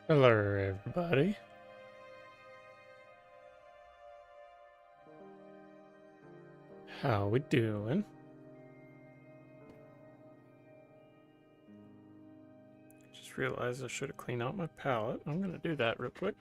Hello, everybody. How we doing? Just realized I should have cleaned out my palette. I'm gonna do that real quick.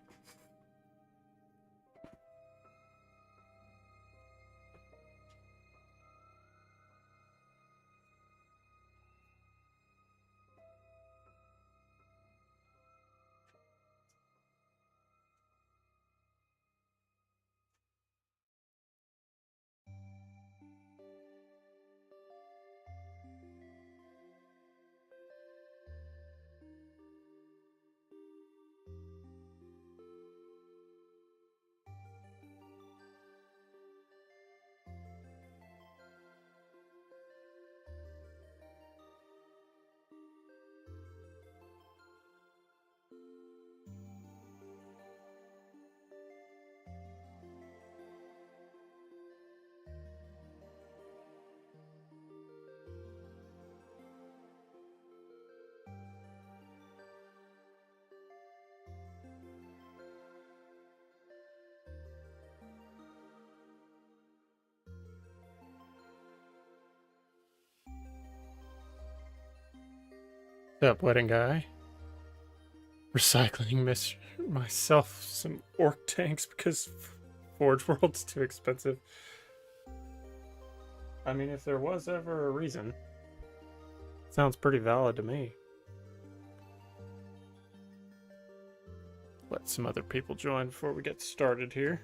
What's up, wedding guy? Recycling myself some orc tanks because Forge World's too expensive. I mean, if there was ever a reason, sounds pretty valid to me. Let some other people join before we get started here.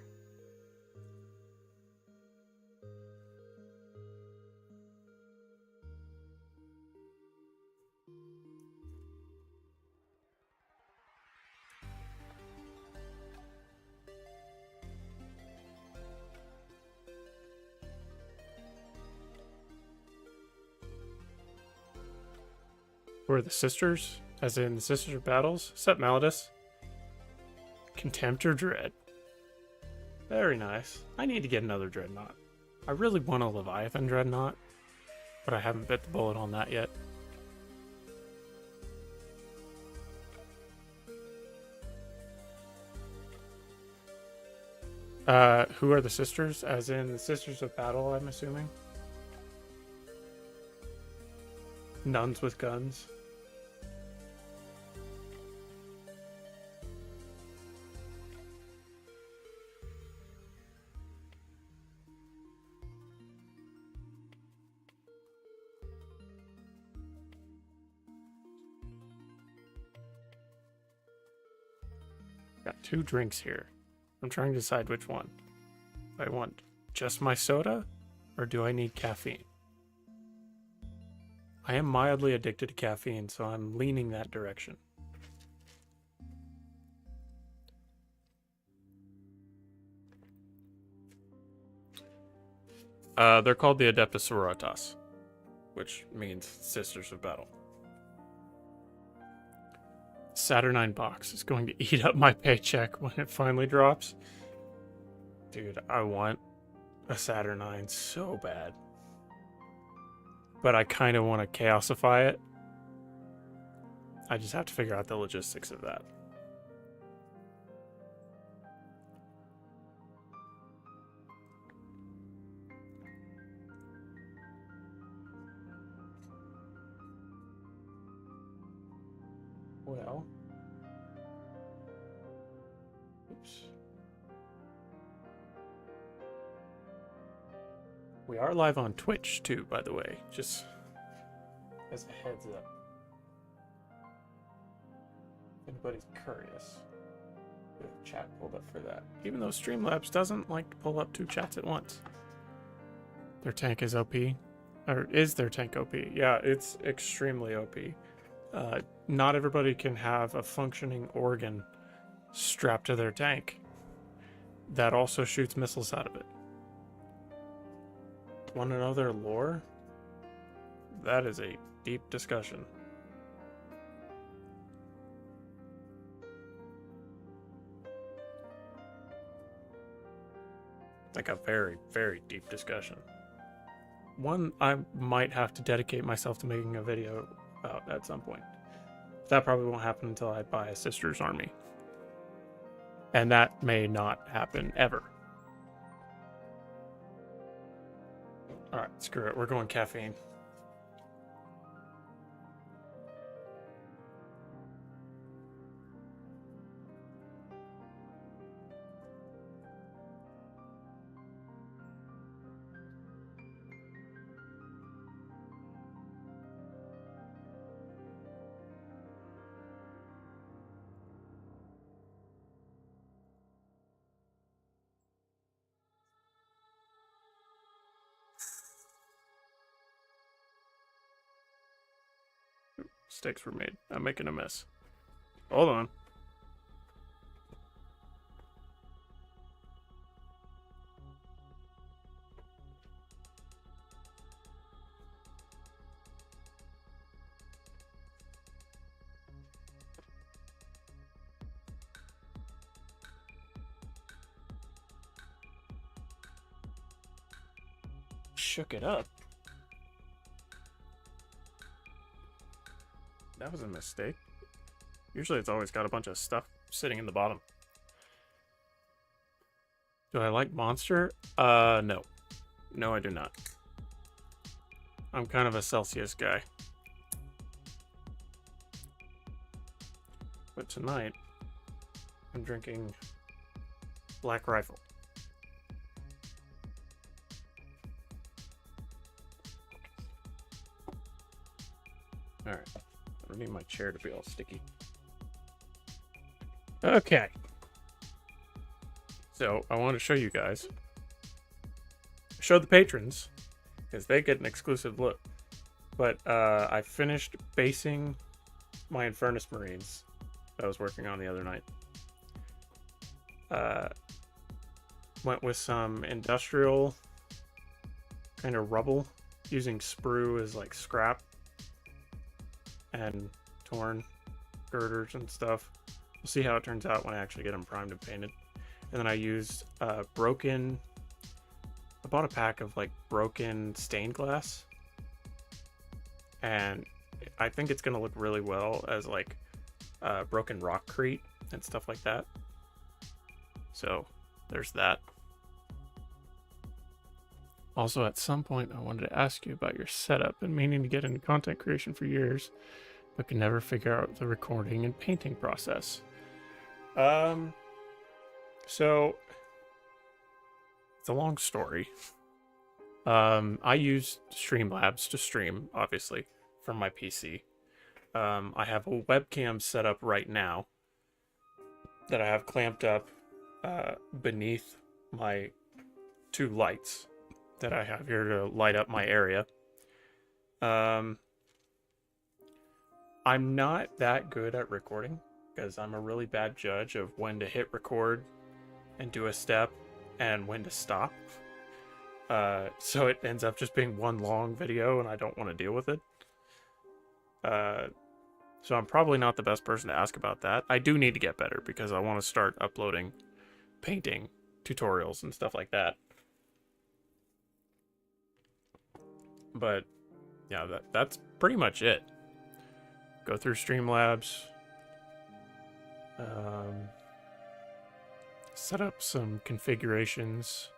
Who are the sisters? As in the Sisters of Battles? Sup, Malidus? Contempt or Dread? Very nice. I need to get another Dreadnought. I really want a Leviathan Dreadnought, but I haven't bit the bullet on that yet. Who are the sisters? As in the Sisters of Battle, I'm assuming? Nuns with guns. Got 2 drinks here. I'm trying to decide which one. Do I want just my soda, or do I need caffeine? I am mildly addicted to caffeine, so I'm leaning that direction. They're called the Adeptus Sororitas, which means Sisters of Battle. Saturnine box is going to eat up my paycheck when it finally drops. Dude, I want a Saturnine so bad. But I kind of want to chaosify it. I just have to figure out the logistics of that. Well. Oops. We are live on Twitch too, by the way, just as a heads up. If anybody's curious. We have a chat pulled up for that. Even though Streamlabs doesn't like to pull up 2 chats at once. Their tank is OP. Or is their tank OP? Yeah, it's extremely OP. Not everybody can have a functioning organ strapped to their tank that also shoots missiles out of it. Want to know their lore? That is a deep discussion. Like a very, very deep discussion. One I might have to dedicate myself to making a video about at some point. That probably won't happen until I buy a sister's army. And that may not happen ever. Alright, screw it. We're going caffeine. Mistakes were made. I'm making a mess. Hold on. Shook it up. That was a mistake. Usually it's always got a bunch of stuff sitting in the bottom. Do I like Monster? No. No, I do not. I'm kind of a Celsius guy. But tonight, I'm drinking Black Rifle. Alright. I don't need my chair to be all sticky. Okay. So, I want to show you guys. Show the patrons, because they get an exclusive look. But I finished basing my Infernus Marines that I was working on the other night. Went with some industrial kind of rubble, using sprue as like scrap. And torn girders and stuff. We'll see how it turns out when I actually get them primed and painted. And then I used I bought a pack of like broken stained glass. And I think it's going to look really well as like broken rockcrete and stuff like that. So there's that. Also, at some point, I wanted to ask you about your setup and meaning to get into content creation for years, but can never figure out the recording and painting process. So it's a long story. I use Streamlabs to stream, obviously, from my PC. I have a webcam set up right now that I have clamped up beneath my 2 lights that I have here to light up my area. I'm not that good at recording because I'm a really bad judge of when to hit record and do a step and when to stop. So it ends up just being one long video and I don't want to deal with it. So I'm probably not the best person to ask about that. I do need to get better because I want to start uploading painting tutorials and stuff like that. But yeah, that's pretty much it. Go through Streamlabs. Set up some configurations.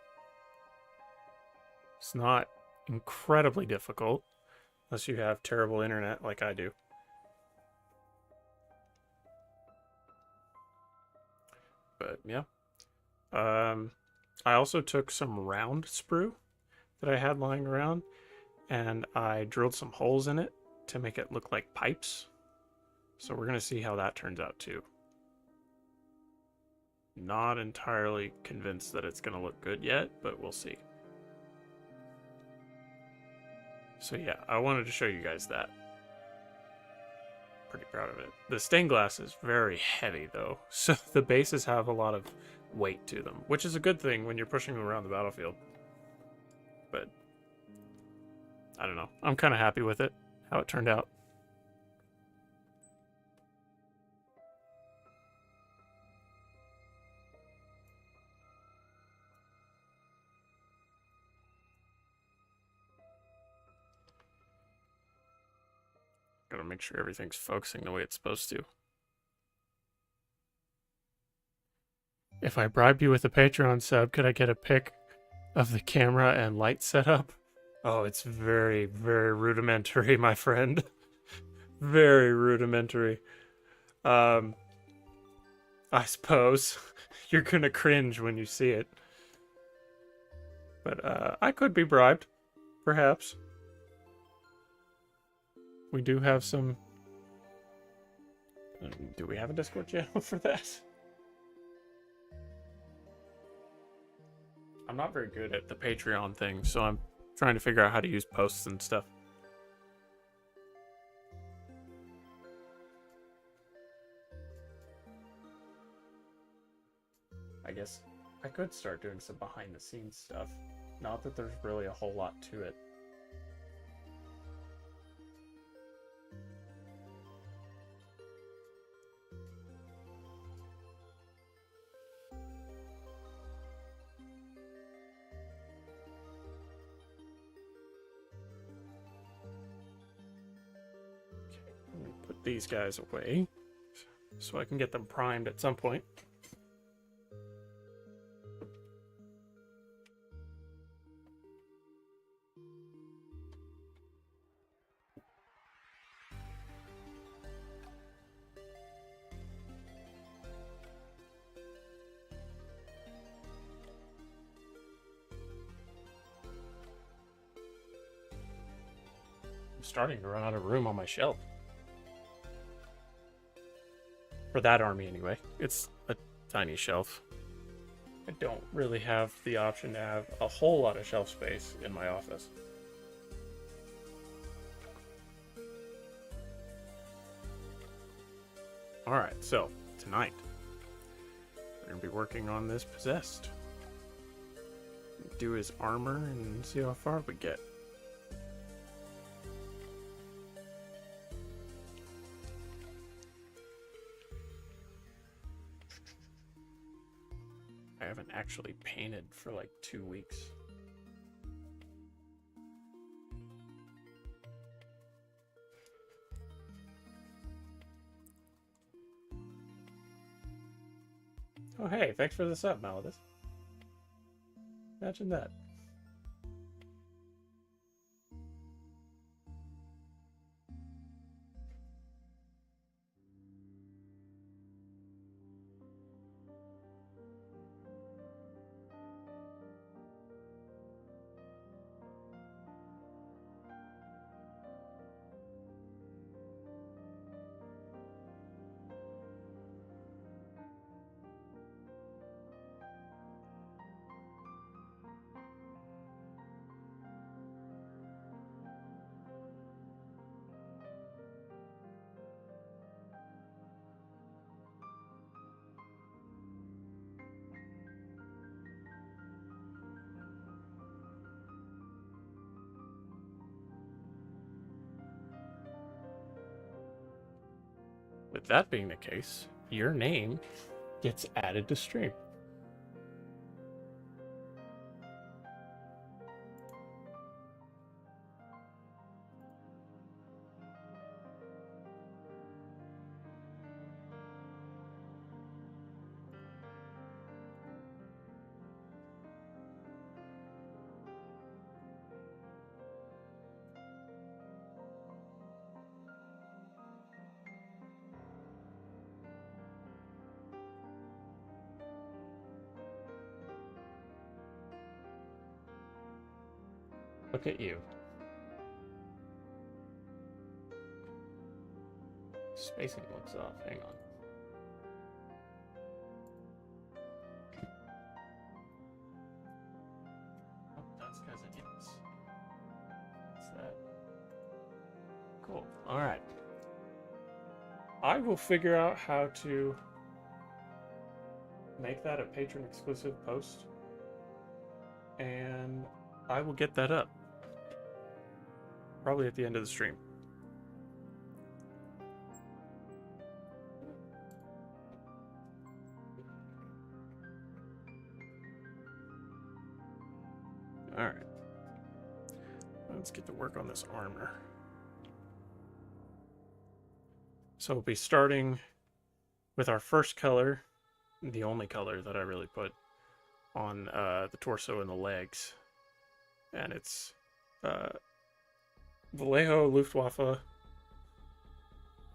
It's not incredibly difficult unless you have terrible internet like I do. But yeah. I also took some round sprue that I had lying around and I drilled some holes in it to make it look like pipes. So we're going to see how that turns out too. Not entirely convinced that it's going to look good yet, but we'll see. So yeah, I wanted to show you guys that. Pretty proud of it. The stained glass is very heavy though, so the bases have a lot of weight to them, which is a good thing when you're pushing them around the battlefield. But I don't know. I'm kind of happy with it, how it turned out. Gotta to make sure everything's focusing the way it's supposed to. If I bribe you with a Patreon sub, could I get a pic of the camera and light setup? Oh, it's very, very rudimentary, my friend. Very rudimentary. I suppose you're gonna cringe when you see it. But I could be bribed, perhaps. We do have some... Do we have a Discord channel for that? I'm not very good at the Patreon thing, so I'm trying to figure out how to use posts and stuff. I guess I could start doing some behind-the-scenes stuff. Not that there's really a whole lot to it. Put these guys away so I can get them primed at some point. I'm starting to run out of room on my shelf. For that army, anyway. It's a tiny shelf. I don't really have the option to have a whole lot of shelf space in my office. Alright, so, tonight, we're going to be working on this Possessed. Do his armor and see how far we get. I haven't actually painted for like 2 weeks. Oh hey, thanks for the sub, Malodus. Imagine that. With that being the case, your name gets added to stream. Look at you. Spacing looks off. Hang on. Oh, that's because it is. What's that? Cool. Alright. I will figure out how to make that a patron exclusive post. And I will get that up. Probably at the end of the stream. Alright. Let's get to work on this armor. So we'll be starting with our first color, the only color that I really put on the torso and the legs. And it's Vallejo Luftwaffe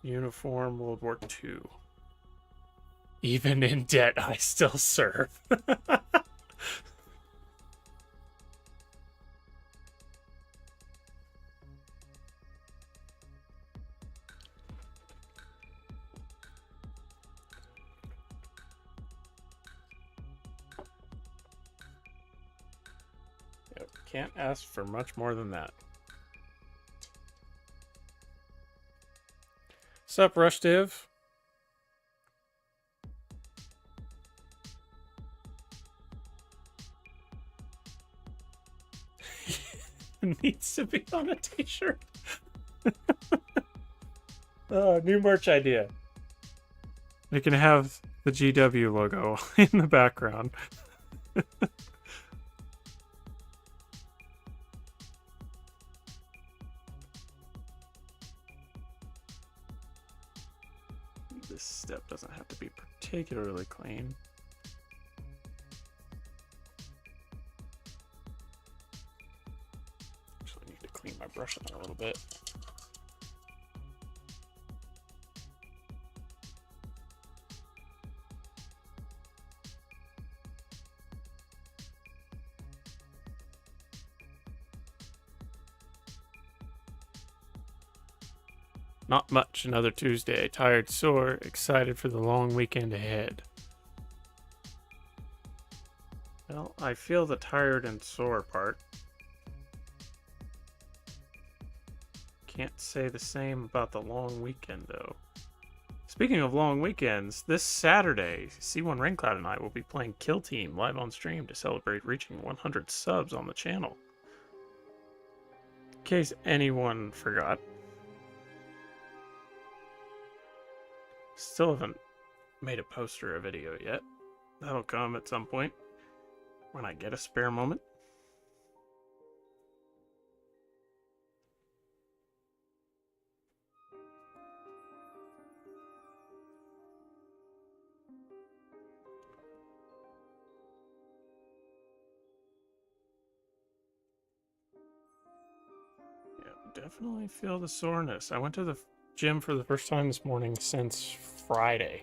uniform, World War II. Even in debt, I still serve. Yep, can't ask for much more than that. Sup, Rush Div? Needs to be on a t-shirt. New merch idea. We can have the GW logo in the background. This step doesn't have to be particularly clean. Actually, I need to clean my brush on a little bit. Not much, another Tuesday. Tired, sore, excited for the long weekend ahead. Well, I feel the tired and sore part. Can't say the same about the long weekend, though. Speaking of long weekends, this Saturday, C1 Raincloud and I will be playing Kill Team live on stream to celebrate reaching 100 subs on the channel. In case anyone forgot. Still haven't made a poster or video yet. That'll come at some point when I get a spare moment. Yeah, definitely feel the soreness. I went to the gym for the first time this morning since Friday.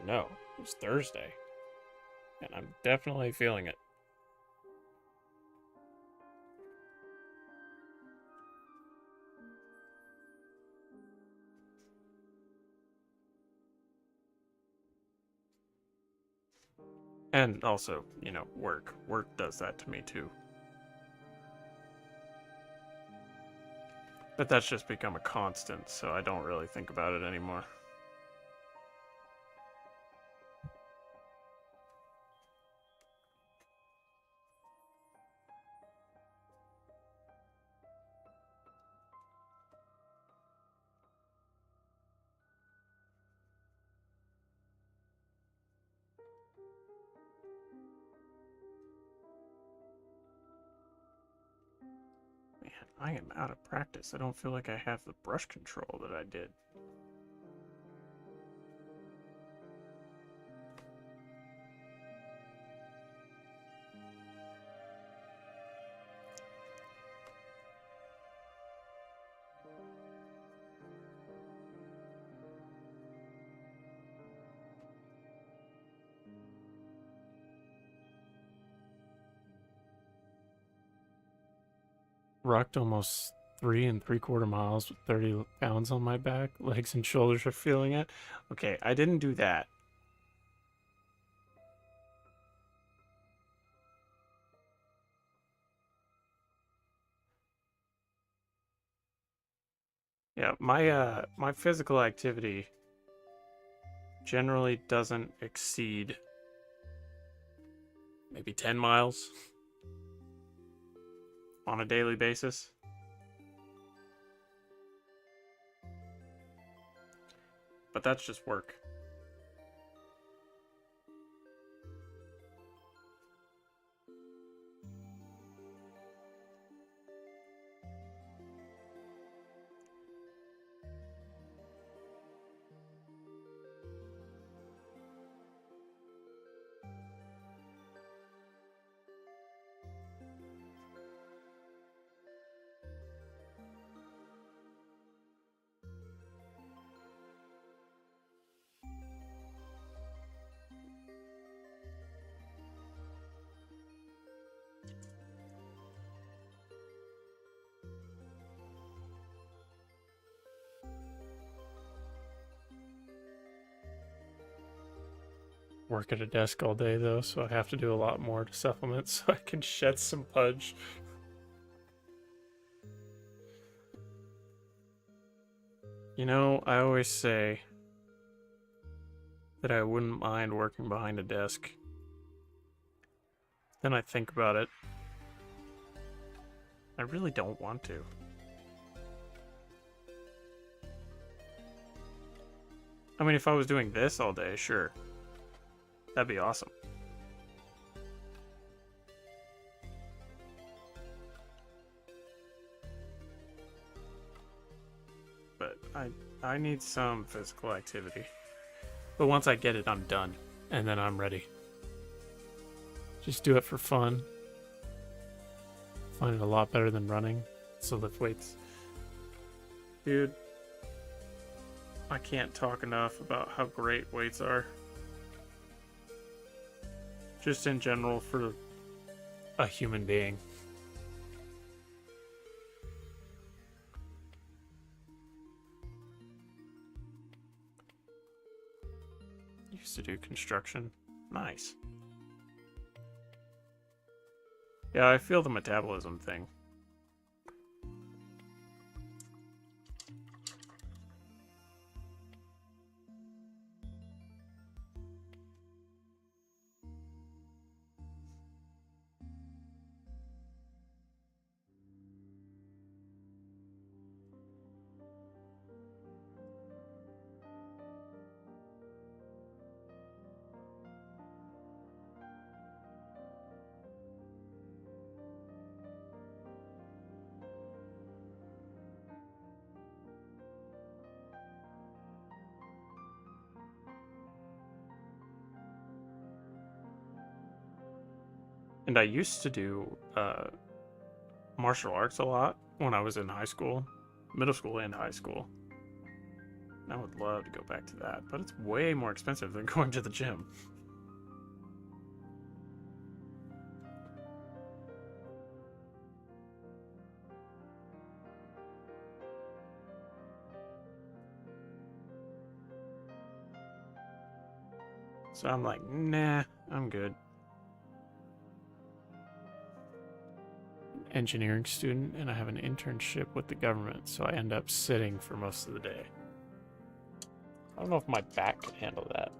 No, it was Thursday. And I'm definitely feeling it. And also, you know, work. Work does that to me too. But that's just become a constant, so I don't really think about it anymore. Man, I am out of practice. I don't feel like I have the brush control that I did. Rocked almost 3 3/4 miles with 30 pounds on my back. Legs and shoulders are feeling it. Okay, I didn't do that. Yeah, my physical activity generally doesn't exceed maybe 10 miles on a daily basis. But that's just work. work at a desk all day though, so I have to do a lot more to supplement so I can shed some pudge. You know, I always say that I wouldn't mind working behind a desk. Then I think about it. I really don't want to. I mean, if I was doing this all day, sure. That'd be awesome. But I need some physical activity. But once I get it, I'm done. And then I'm ready. Just do it for fun. Find it a lot better than running. So lift weights. Dude, I can't talk enough about how great weights are. Just in general for a human being. Used to do construction. Nice. Yeah, I feel the metabolism thing. And I used to do martial arts a lot when I was in high school, middle school and high school. And I would love to go back to that, but it's way more expensive than going to the gym. So I'm like, nah, I'm good. Engineering student, and I have an internship with the government, so I end up sitting for most of the day. I don't know if my back can handle that.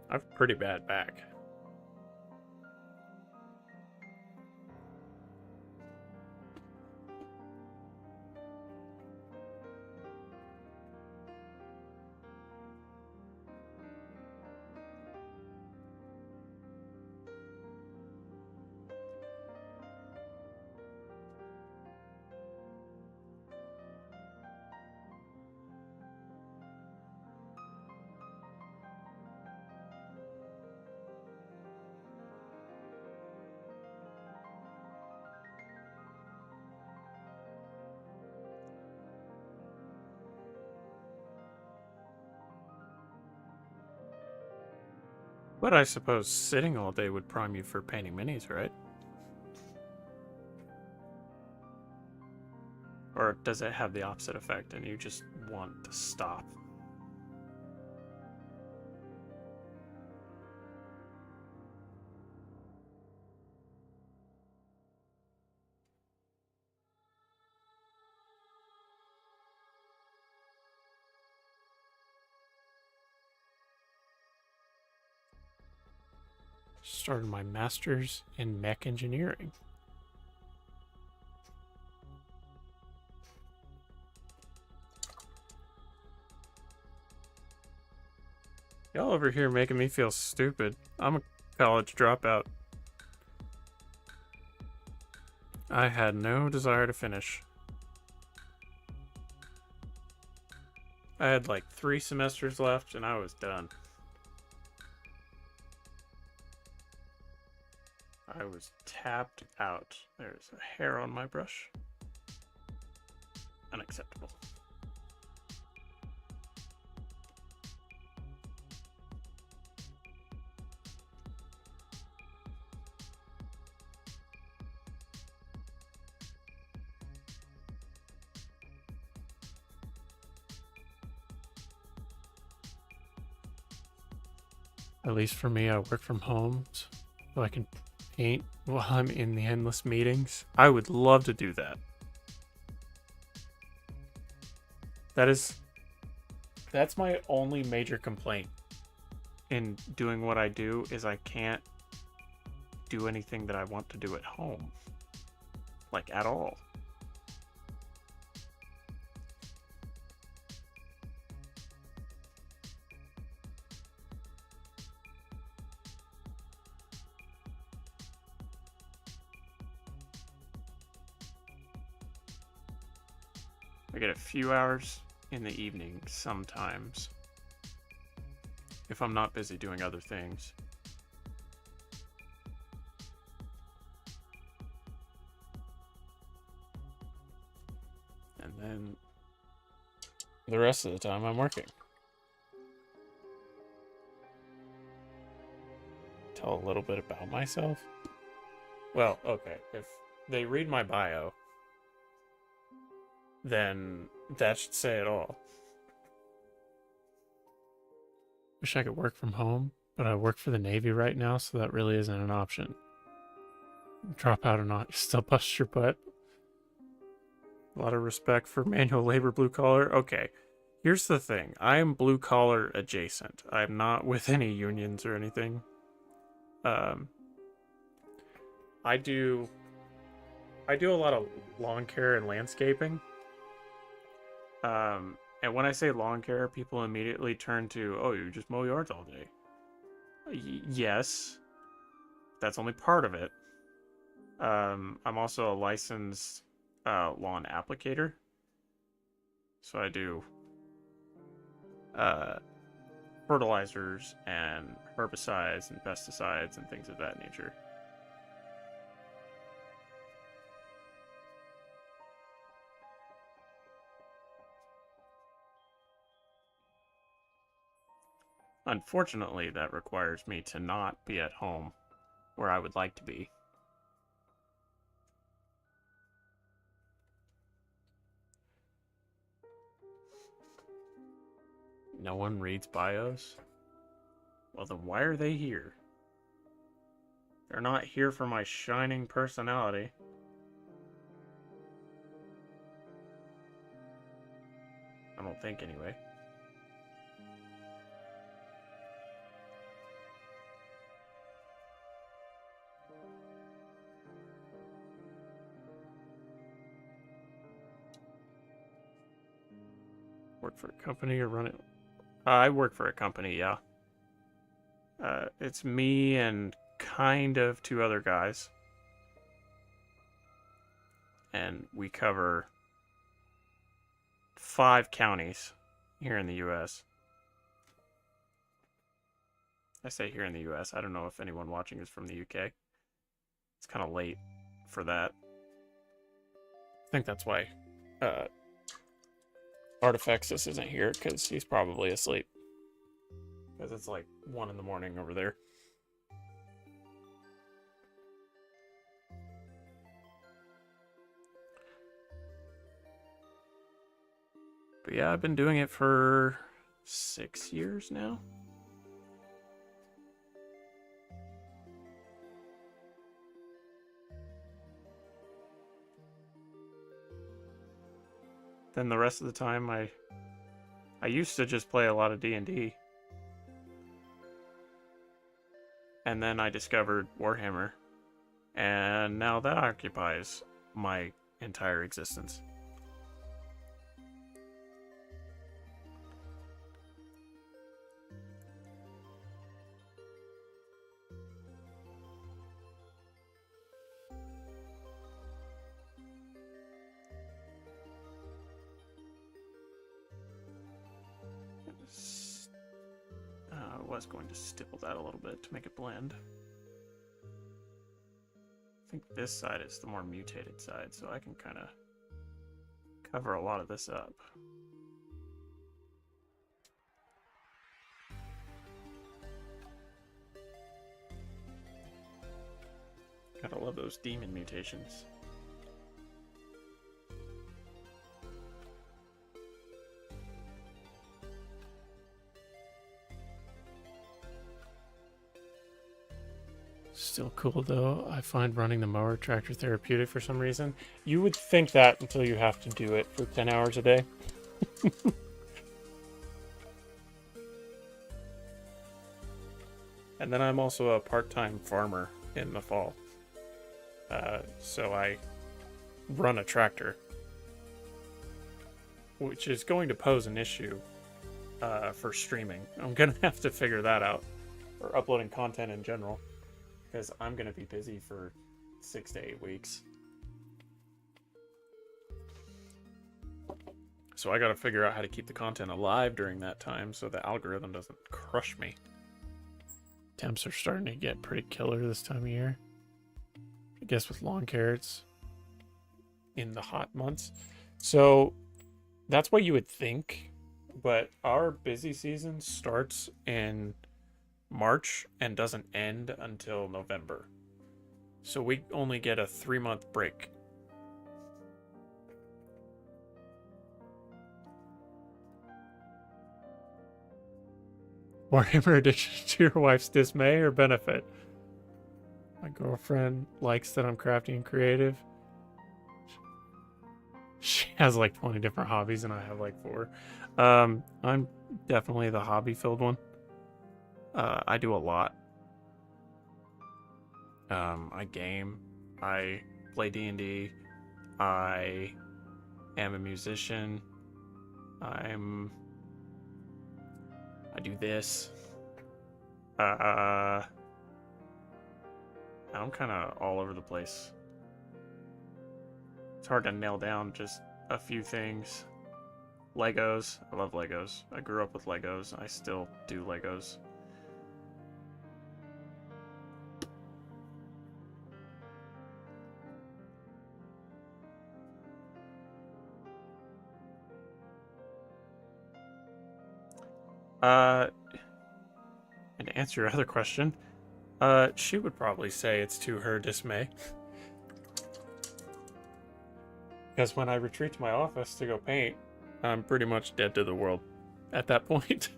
I have a pretty bad back. But I suppose sitting all day would prime you for painting minis, right? Or does it have the opposite effect and you just want to stop? Started my master's in mech engineering. Y'all over here making me feel stupid. I'm a college dropout. I had no desire to finish. I had like 3 semesters left and I was done. I was tapped out. There's a hair on my brush. Unacceptable. At least for me, I work from home, so I can paint while I'm in the endless meetings. I would love to do that. That's my only major complaint in doing what I do, is I can't do anything that I want to do at home. Like, at all. I get a few hours in the evening sometimes, if I'm not busy doing other things. And then the rest of the time I'm working. Tell a little bit about myself. Well, okay, if they read my bio, then that should say it all. Wish I could work from home, but I work for the Navy right now, so that really isn't an option. Drop out or not, still bust your butt. A lot of respect for manual labor, blue collar. Okay, here's the thing. I am blue collar adjacent. I'm not with any unions or anything. I do a lot of lawn care and landscaping. And when I say lawn care, people immediately turn to, oh, you just mow yards all day. Yes. That's only part of it. I'm also a licensed lawn applicator. So I do fertilizers and herbicides and pesticides and things of that nature. Unfortunately, that requires me to not be at home where I would like to be. No one reads bios? Well, then why are they here? They're not here for my shining personality. I don't think, anyway. Work for a company or run it? I work for a company, yeah. It's me and kind of two other guys. And we cover 5 counties here in the U.S. I say here in the U.S. I don't know if anyone watching is from the U.K. It's kind of late for that. I think that's why Artifexus isn't here, because he's probably asleep. Because it's like 1 in the morning over there. But yeah, I've been doing it for 6 years now. Then the rest of the time, I used to just play a lot of D&D. And then I discovered Warhammer. And now that occupies my entire existence. I was going to stipple that a little bit to make it blend. I think this side is the more mutated side, so I can kind of cover a lot of this up. Gotta love those demon mutations. Still cool though. I find running the mower tractor therapeutic for some reason. You would think that until you have to do it for 10 hours a day. And then I'm also a part-time farmer in the fall. So I run a tractor, which is going to pose an issue for streaming. I'm going to have to figure that out, or uploading content in general, because I'm going to be busy for 6 to 8 weeks. So I got to figure out how to keep the content alive during that time so the algorithm doesn't crush me. Temps are starting to get pretty killer this time of year. I guess with lawn carrots in the hot months. So that's what you would think, but our busy season starts in March and doesn't end until November. So we only get a 3-month break. Warhammer addiction to your wife's dismay or benefit? My girlfriend likes that I'm crafty and creative. She has like 20 different hobbies and I have like 4. I'm definitely the hobby-filled one. I do a lot. I game. I play D&D. I am a musician. I do this. I'm kind of all over the place. It's hard to nail down just a few things. Legos. I love Legos. I grew up with Legos. I still do Legos. And to answer your other question, she would probably say it's to her dismay. Because when I retreat to my office to go paint, I'm pretty much dead to the world at that point.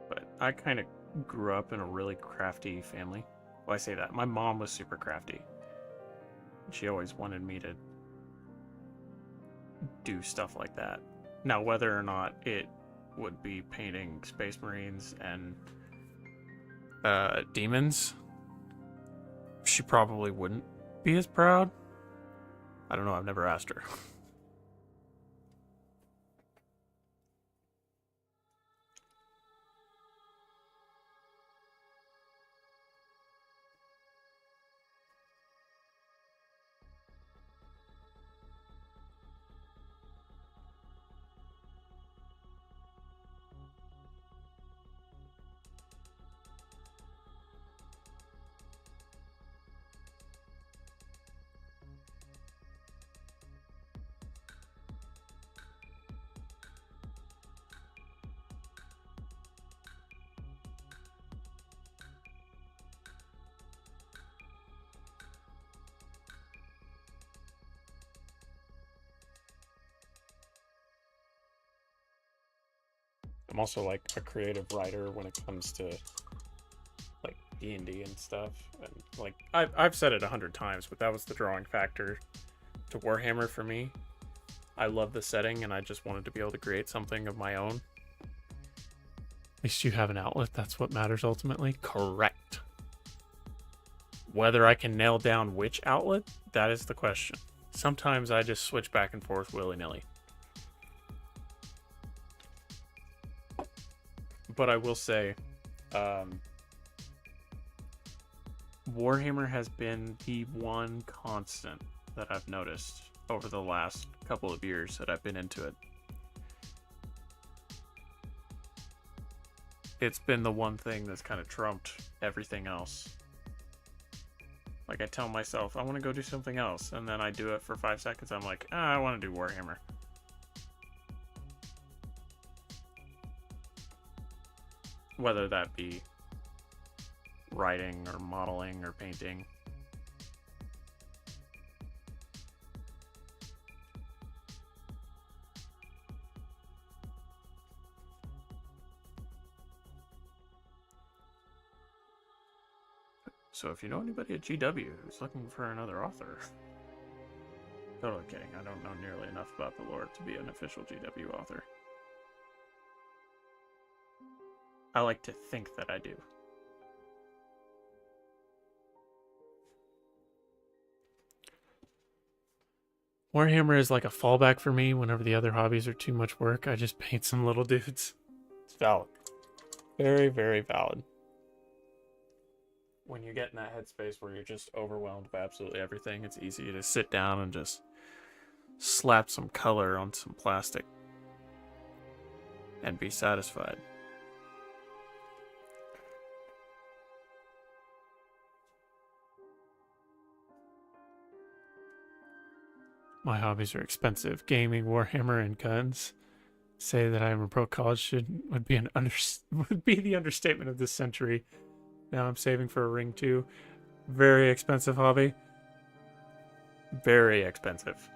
But I kind of grew up in a really crafty family. Well, I say that. My mom was super crafty. She always wanted me to do stuff like that. Now, whether or not it would be painting Space Marines and demons, she probably wouldn't be as proud. I don't know. I've never asked her. I'm also like a creative writer when it comes to like D&D and stuff. And like I've said it 100 times, but that was the drawing factor to Warhammer for me. I love the setting and I just wanted to be able to create something of my own. At least you have an outlet. That's what matters ultimately. Correct. Whether I can nail down which outlet, that is the question. Sometimes I just switch back and forth willy-nilly. But I will say, Warhammer has been the one constant that I've noticed over the last couple of years that I've been into it. It's been the one thing that's kind of trumped everything else. Like, I tell myself, I want to go do something else, and then I do it for 5 seconds, I'm like, I want to do Warhammer. whether that be writing or modeling or painting. So if you know anybody at GW who's looking for another author, totally kidding. I don't know nearly enough about the lore to be an official GW author. I like to think that I do. Warhammer is like a fallback for me whenever the other hobbies are too much work. I just paint some little dudes. It's valid. Very, very valid. When you get in that headspace where you're just overwhelmed by absolutely everything, it's easy to sit down and just slap some color on some plastic and be satisfied. My hobbies are expensive. Gaming, Warhammer, and guns. Say that I am a pro college student would be the understatement of this century. Now I'm saving for a ring too. Very expensive hobby. Very expensive.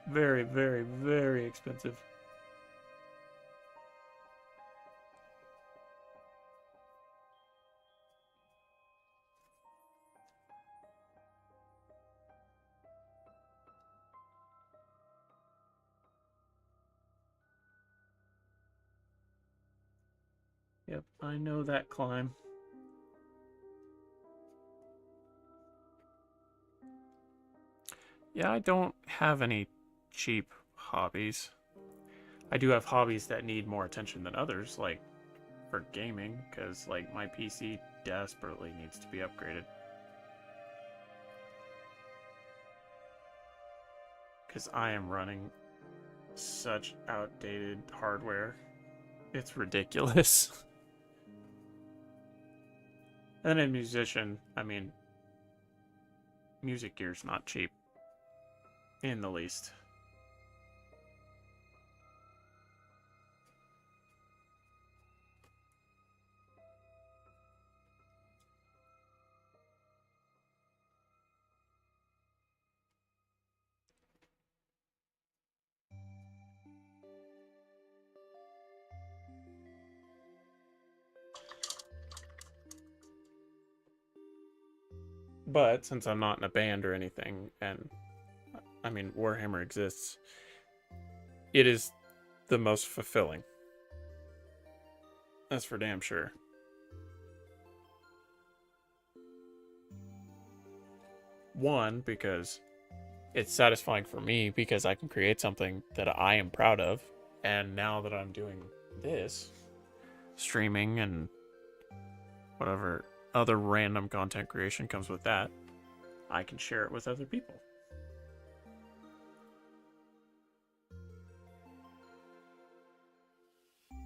Very, very, very expensive. Yep, I know that climb. Yeah, I don't have any cheap hobbies. I do have hobbies that need more attention than others, like for gaming, because like my PC desperately needs to be upgraded. Because I am running such outdated hardware. It's ridiculous. And a musician, I mean, music gear's not cheap. In the least. But since I'm not in a band or anything, and I mean, Warhammer exists, it is the most fulfilling. That's for damn sure. One, because it's satisfying for me because I can create something that I am proud of. And now that I'm doing this, streaming and whatever other random content creation comes with that, I can share it with other people.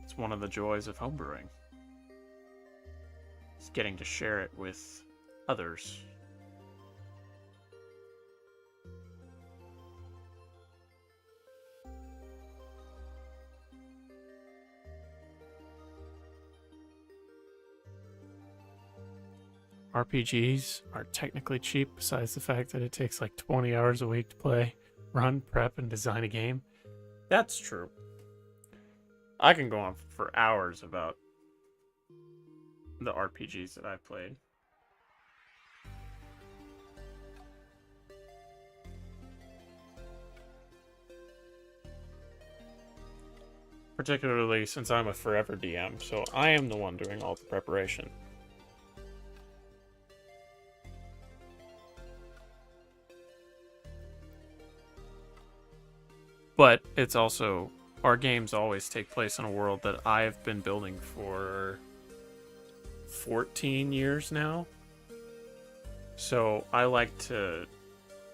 It's one of the joys of homebrewing. It's getting to share it with others. RPGs are technically cheap, besides the fact that it takes like 20 hours a week to play, run, prep, and design a game. That's true. I can go on for hours about the RPGs that I've played. Particularly since I'm a forever DM, so I am the one doing all the preparation. But it's also, our games always take place in a world that I've been building for 14 years now. So I like to,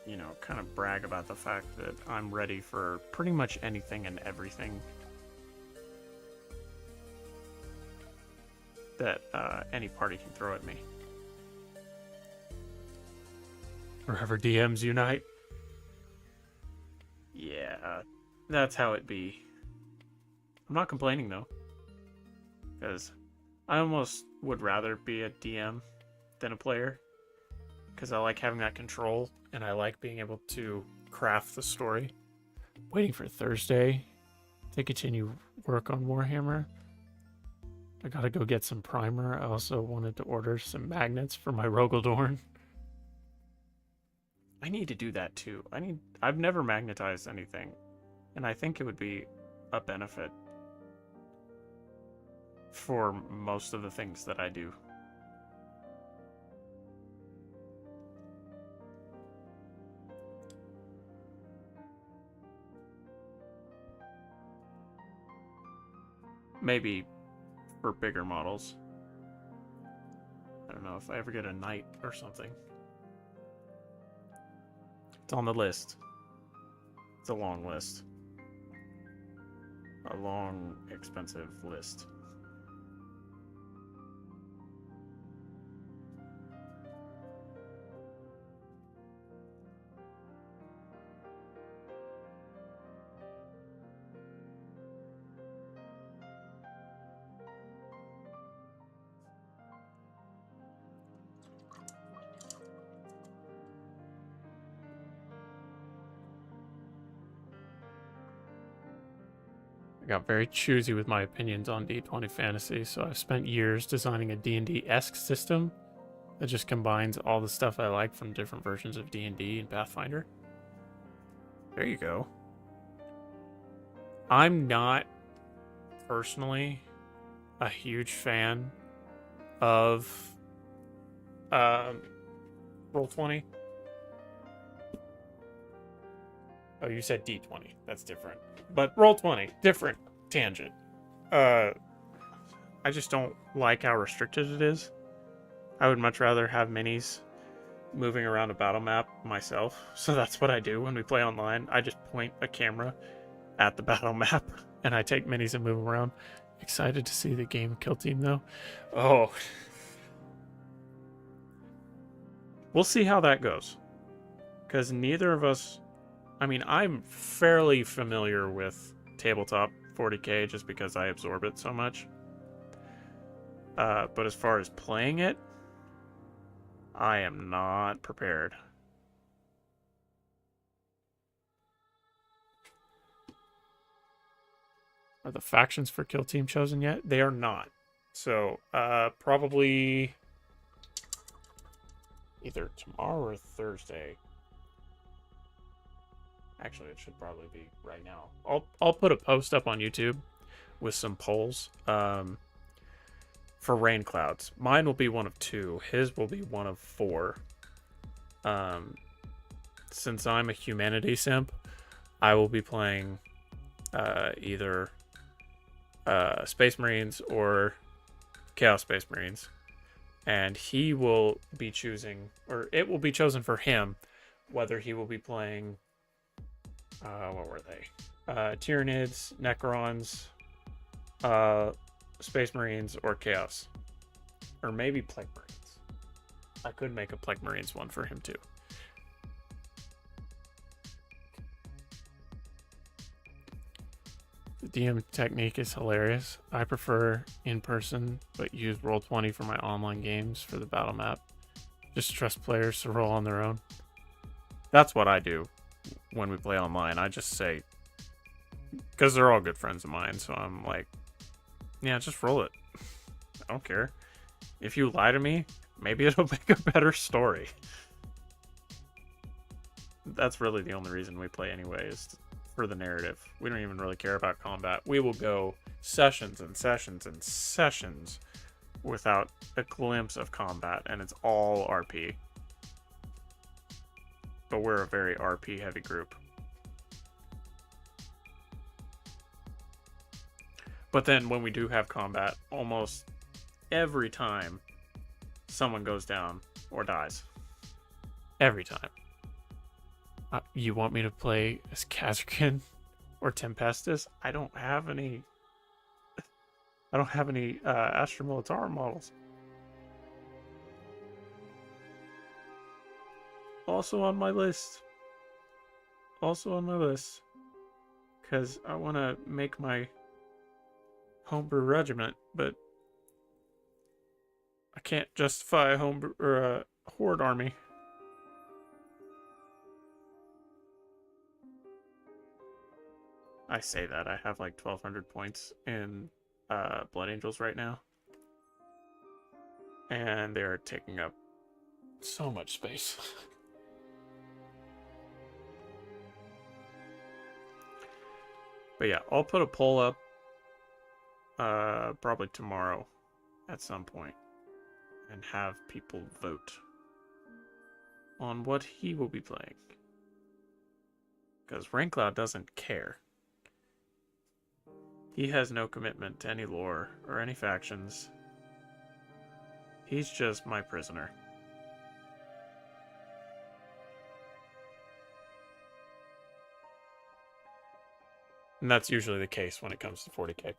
you know, kind of brag about the fact that I'm ready for pretty much anything and everything that any party can throw at me. Forever DMs unite. Yeah, that's how it be. I'm not complaining, though. because I almost would rather be a DM than a player, because I like having that control and I like being able to craft the story. Waiting for Thursday to continue work on Warhammer. I gotta go get some primer. I also wanted to order some magnets for my Rogaldorn. I need to do that too. I've never magnetized anything, and I think it would be a benefit for most of the things that I do. Maybe for bigger models. I don't know if I ever get a knight or something. It's on the list. It's a long list. A long, expensive list. I got very choosy with my opinions on D20 Fantasy, so I've spent years designing a D&D-esque system that just combines all the stuff I like from different versions of D&D and Pathfinder. There you go. I'm not personally a huge fan of Roll20. Oh, you said D20. That's different. But Roll20, different tangent. I just don't like how restricted it is. I would much rather have minis moving around a battle map myself. So that's what I do when we play online. I just point a camera at the battle map and I take minis and move them around. Excited to see the game Kill Team though. Oh. We'll see how that goes. Because neither of us... I mean, I'm fairly familiar with tabletop 40k just because I absorb it so much. But as far as playing it, I am not prepared. Are the factions for Kill Team chosen yet? They are not. So, probably either tomorrow or Thursday. Actually, it should probably be right now. I'll put a post up on YouTube with some polls for Rain Clouds. Mine will be one of 2. His will be one of 4. Since I'm a humanity simp, I will be playing either Space Marines or Chaos Space Marines. And he will be choosing, or it will be chosen for him, whether he will be playing... what were they? Tyranids, Necrons, Space Marines, or Chaos. Or maybe Plague Marines. I could make a Plague Marines one for him too. The DM technique is hilarious. I prefer in-person, but use Roll20 for my online games for the battle map. Just trust players to roll on their own. That's what I do. When we play online, I just say, because they're all good friends of mine, so I'm like, yeah, just roll it. I don't care. If you lie to me, maybe it'll make a better story. That's really the only reason we play anyway, is for the narrative. We don't even really care about combat. We will go sessions and sessions and sessions without a glimpse of combat, and it's all RP. But we're a very RP heavy group. But then when we do have combat, almost every time someone goes down or dies. Every time. You want me to play as Kazarkin or Tempestus? I don't have any Astra Militarum models. Also on my list. Because I want to make my homebrew regiment, but I can't justify a home or a horde army. I say that I have like 1,200 points in Blood Angels right now, and they're taking up so much space. But yeah, I'll put a poll up probably tomorrow at some point and have people vote on what he will be playing. Because Raincloud doesn't care. He has no commitment to any lore or any factions. He's just my prisoner. And that's usually the case when it comes to 40k.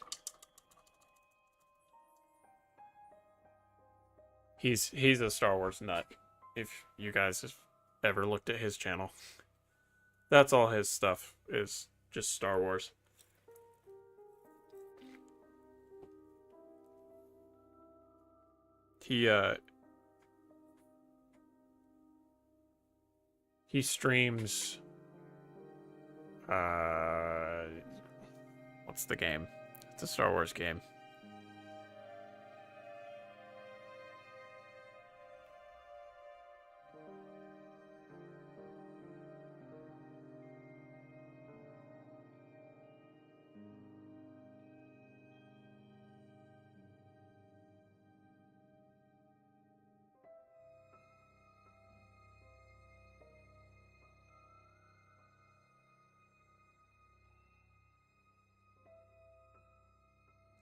He's a Star Wars nut. If you guys have ever looked at his channel, that's all his stuff is, just Star Wars. He streams what's the game? It's a Star Wars game.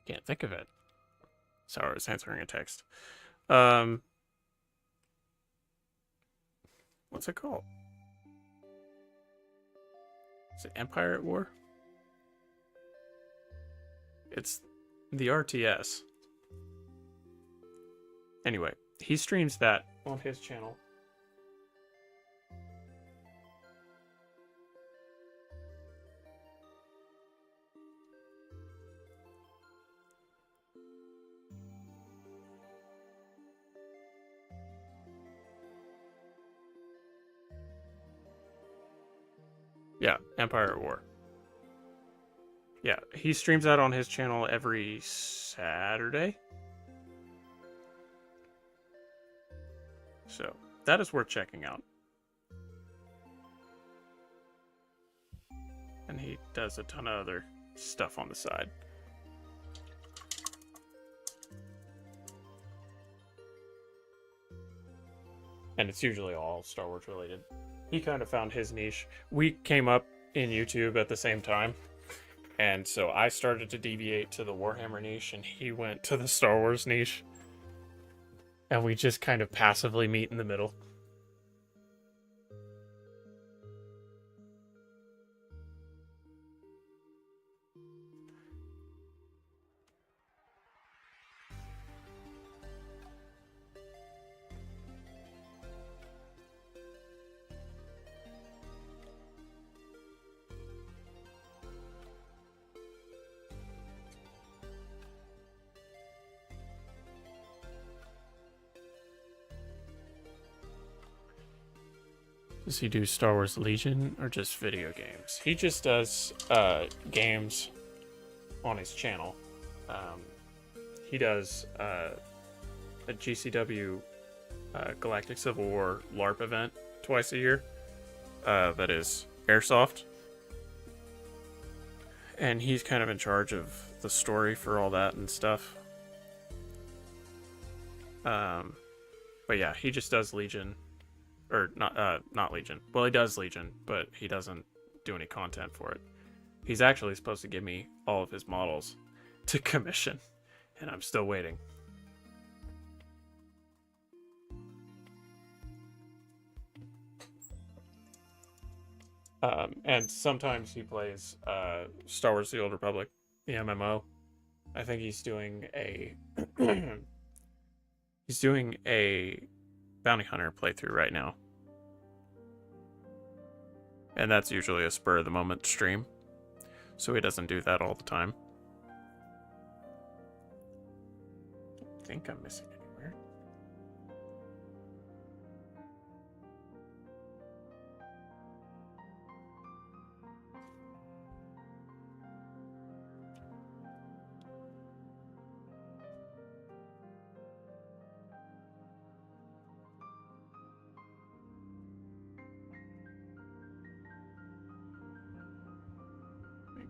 Can't think of it. Sorry, I was answering a text. What's it called? Is it Empire at War? It's the RTS. Anyway, he streams that on his channel. Yeah, Empire at War. Yeah, he streams that on his channel every Saturday. So, that is worth checking out. And he does a ton of other stuff on the side. And it's usually all Star Wars related. He kind of found his niche. We came up in YouTube at the same time. And so I started to deviate to the Warhammer niche, and he went to the Star Wars niche. And we just kind of passively meet in the middle. Does he do Star Wars Legion or just video games? He just does games on his channel. He does a GCW Galactic Civil War LARP event twice a year. That is Airsoft. And he's kind of in charge of the story for all that and stuff. But yeah, he just does Legion. Or not Legion. Well, he does Legion, but he doesn't do any content for it. He's actually supposed to give me all of his models to commission, and I'm still waiting. And sometimes he plays Star Wars: The Old Republic, the MMO. I think he's doing a bounty hunter playthrough right now. And that's usually a spur of the moment stream. So he doesn't do that all the time. I think I'm missing anywhere.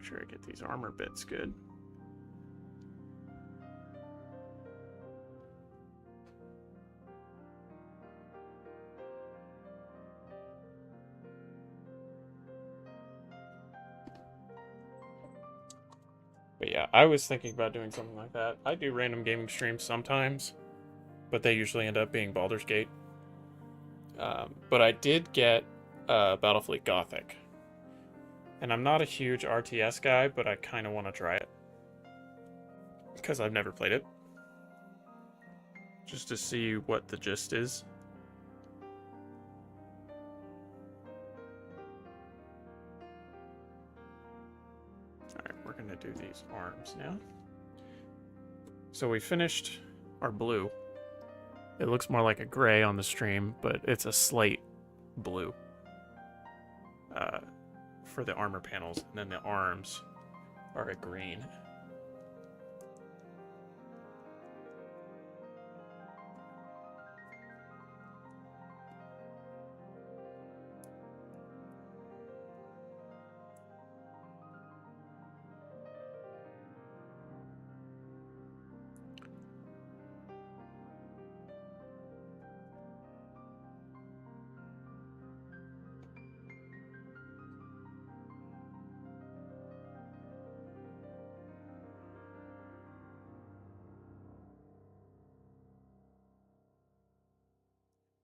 Make sure I get these armor bits good. But yeah, I was thinking about doing something like that. I do random gaming streams sometimes, but they usually end up being Baldur's Gate. But I did get Battlefleet Gothic. And I'm not a huge RTS guy, but I kind of want to try it. Because I've never played it. Just to see what the gist is. Alright, we're going to do these arms now. So we finished our blue. It looks more like a gray on the stream, but it's a slate blue for the armor panels, and then the arms are a green.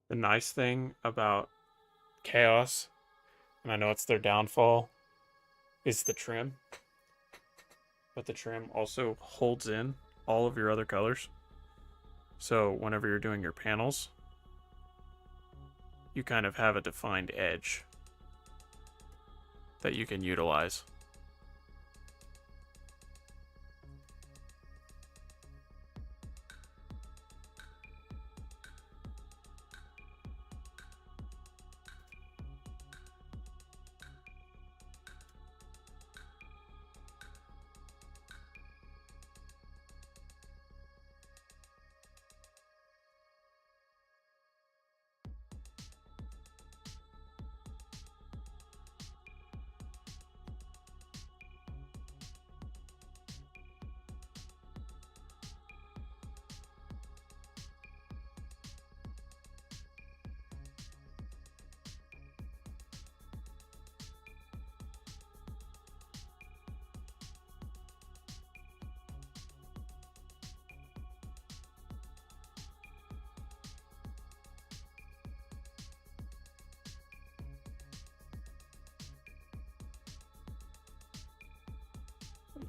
The nice thing about Chaos, and I know it's their downfall, is the trim. But the trim also holds in all of your other colors. So whenever you're doing your panels, you kind of have a defined edge that you can utilize.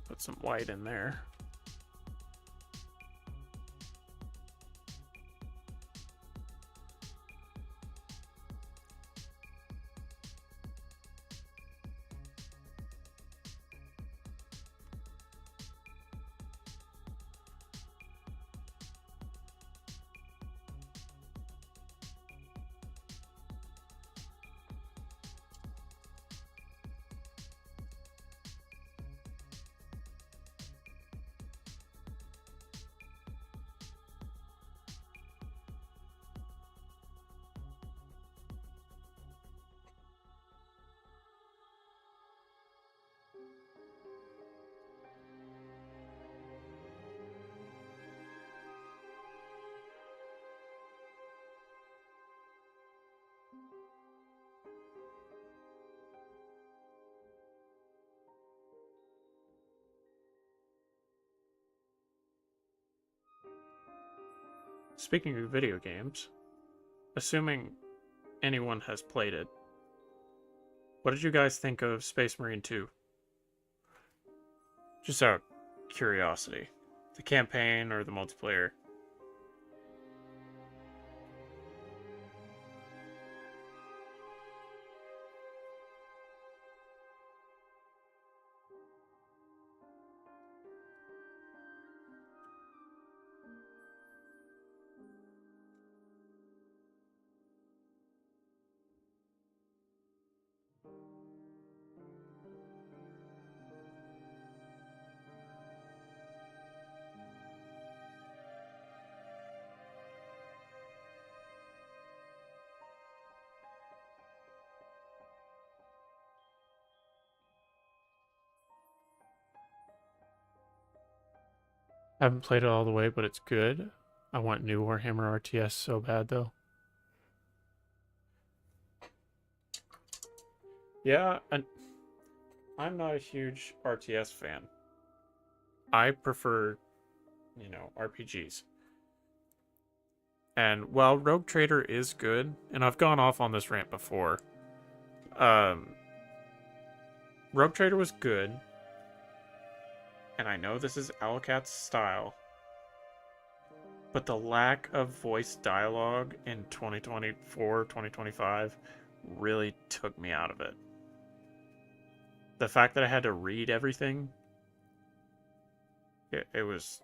Put some white in there. Speaking of video games, assuming anyone has played it, what did you guys think of Space Marine 2? Just out of curiosity. The campaign or the multiplayer? Haven't played it all the way, but it's good. I want new Warhammer RTS so bad, though. Yeah, and I'm not a huge RTS fan. I prefer, RPGs. And while Rogue Trader is good, and I've gone off on this rant before, Rogue Trader was good, and I know this is Alacat's style, but the lack of voice dialogue in 2024, 2025 really took me out of it. The fact that I had to read everything, it was...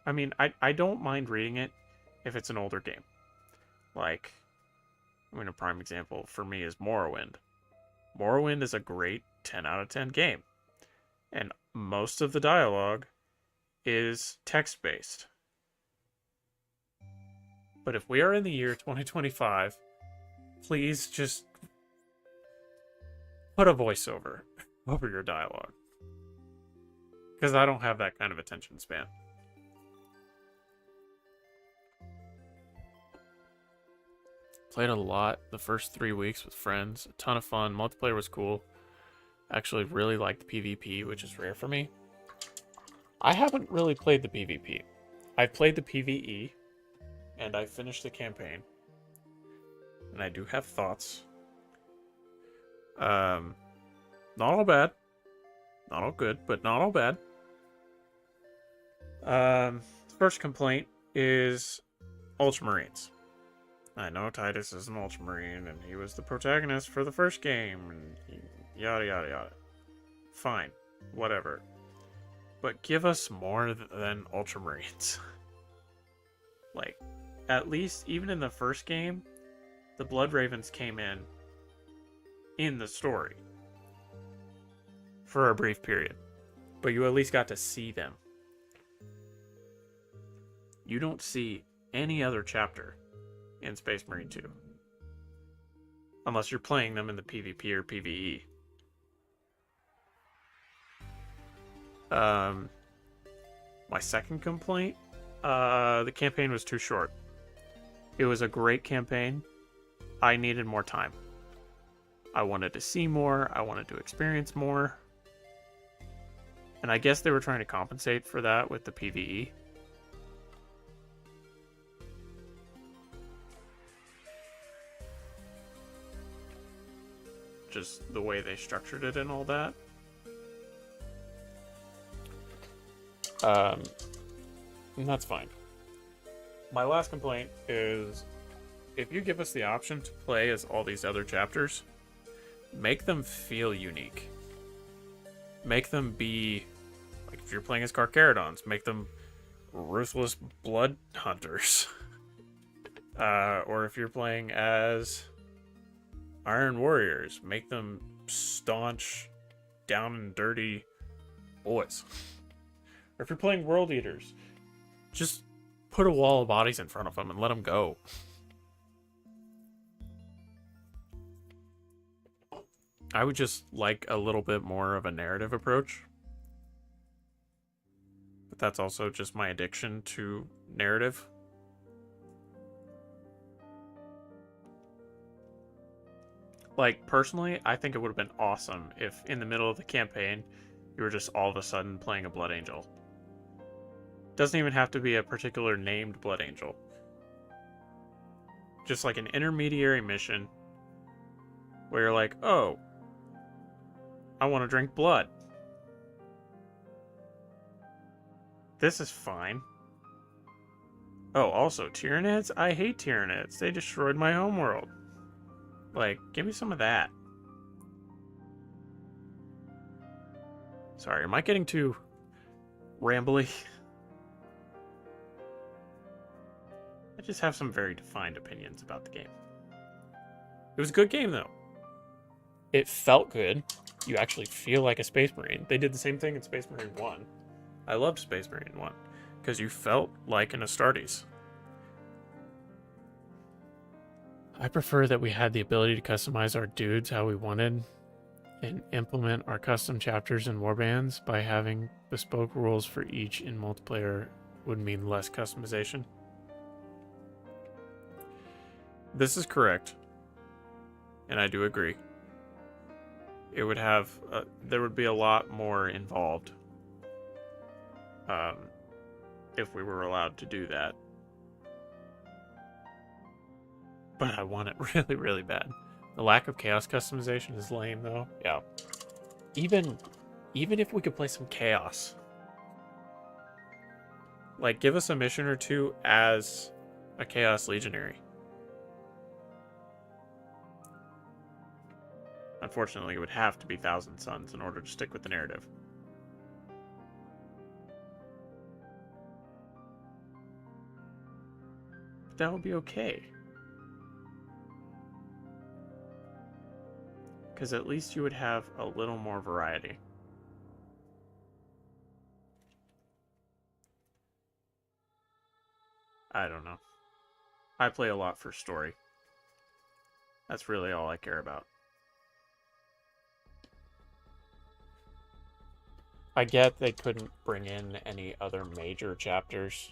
I mean, I don't mind reading it if it's an older game. Like, a prime example for me is Morrowind. Morrowind is a great 10 out of 10 game. And most of the dialogue is text-based. But if we are in the year 2025, please just put a voiceover over your dialogue. Because I don't have that kind of attention span. Played a lot the first 3 weeks with friends. A ton of fun. Multiplayer was cool. Actually really liked PvP, which is rare for me. I haven't really played the PvP. I've played the PvE, and I finished the campaign. And I do have thoughts. Not all bad. Not all good, but not all bad. First complaint is Ultramarines. I know Titus is an Ultramarine, and he was the protagonist for the first game, and yada yada yada. Fine. Whatever. But give us more than Ultramarines. Like, at least, even in the first game, the Blood Ravens came in the story. For a brief period. But you at least got to see them. You don't see any other chapter in Space Marine 2. Unless you're playing them in the PvP or PvE. My second complaint, the campaign was too short. It was a great campaign. I needed more time. I wanted to see more. I wanted to experience more. And I guess they were trying to compensate for that with the PvE. Just the way they structured it and all that. And that's fine. My last complaint is, if you give us the option to play as all these other chapters, make them feel unique. Make them be, like if you're playing as Carcharodons, make them ruthless blood hunters. Or if you're playing as Iron Warriors, make them staunch, down and dirty boys. Or if you're playing World Eaters, just put a wall of bodies in front of them and let them go. I would just like a little bit more of a narrative approach. But that's also just my addiction to narrative. Like, personally, I think it would have been awesome if in the middle of the campaign, you were just all of a sudden playing a Blood Angel. Doesn't even have to be a particular named Blood Angel. Just like an intermediary mission where you're like, oh, I want to drink blood. This is fine. Oh, also, Tyranids? I hate Tyranids. They destroyed my homeworld. Like, give me some of that. Sorry, am I getting too rambly? I just have some very defined opinions about the game. It was a good game, though. It felt good. You actually feel like a Space Marine. They did the same thing in Space Marine 1. I loved Space Marine 1, because you felt like an Astartes. I prefer that we had the ability to customize our dudes how we wanted, and implement our custom chapters and warbands by having bespoke rules for each in multiplayer would mean less customization. This is correct, and I do agree. It would have, there would be a lot more involved if we were allowed to do that. But I want it really, really bad. The lack of chaos customization is lame, though. Yeah. Even if we could play some chaos. Like, give us a mission or two as a Chaos Legionary. Unfortunately, it would have to be Thousand Suns in order to stick with the narrative. But that would be okay. Because at least you would have a little more variety. I don't know. I play a lot for story. That's really all I care about. I get they couldn't bring in any other major chapters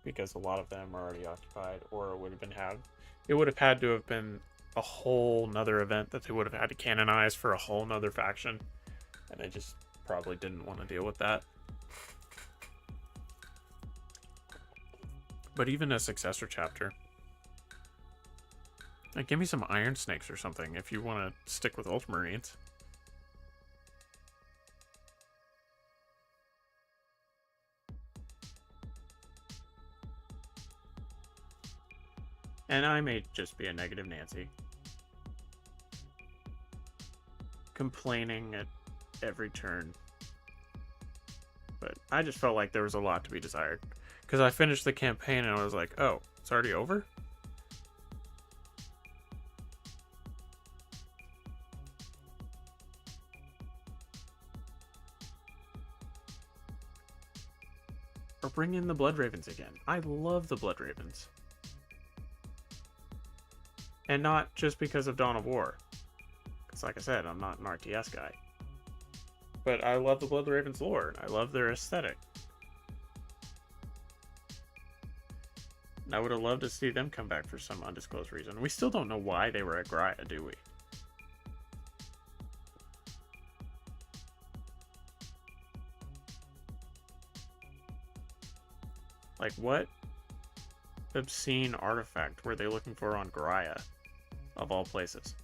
because a lot of them are already occupied, or it would have had to have been a whole nother event that they would have had to canonize for a whole nother faction, and they just probably didn't want to deal with that. But even a successor chapter, like, give me some Iron Snakes or something if you want to stick with Ultramarines. And I may just be a negative Nancy, complaining at every turn. But I just felt like there was a lot to be desired. Because I finished the campaign and I was like, oh, it's already over? Or bring in the Blood Ravens again. I love the Blood Ravens. And not just because of Dawn of War. Because like I said, I'm not an RTS guy. But I love the Blood Ravens lore, and I love their aesthetic. And I would have loved to see them come back for some undisclosed reason. We still don't know why they were at Graia, do we? Like, what obscene artifact were they looking for on Graia, of all places?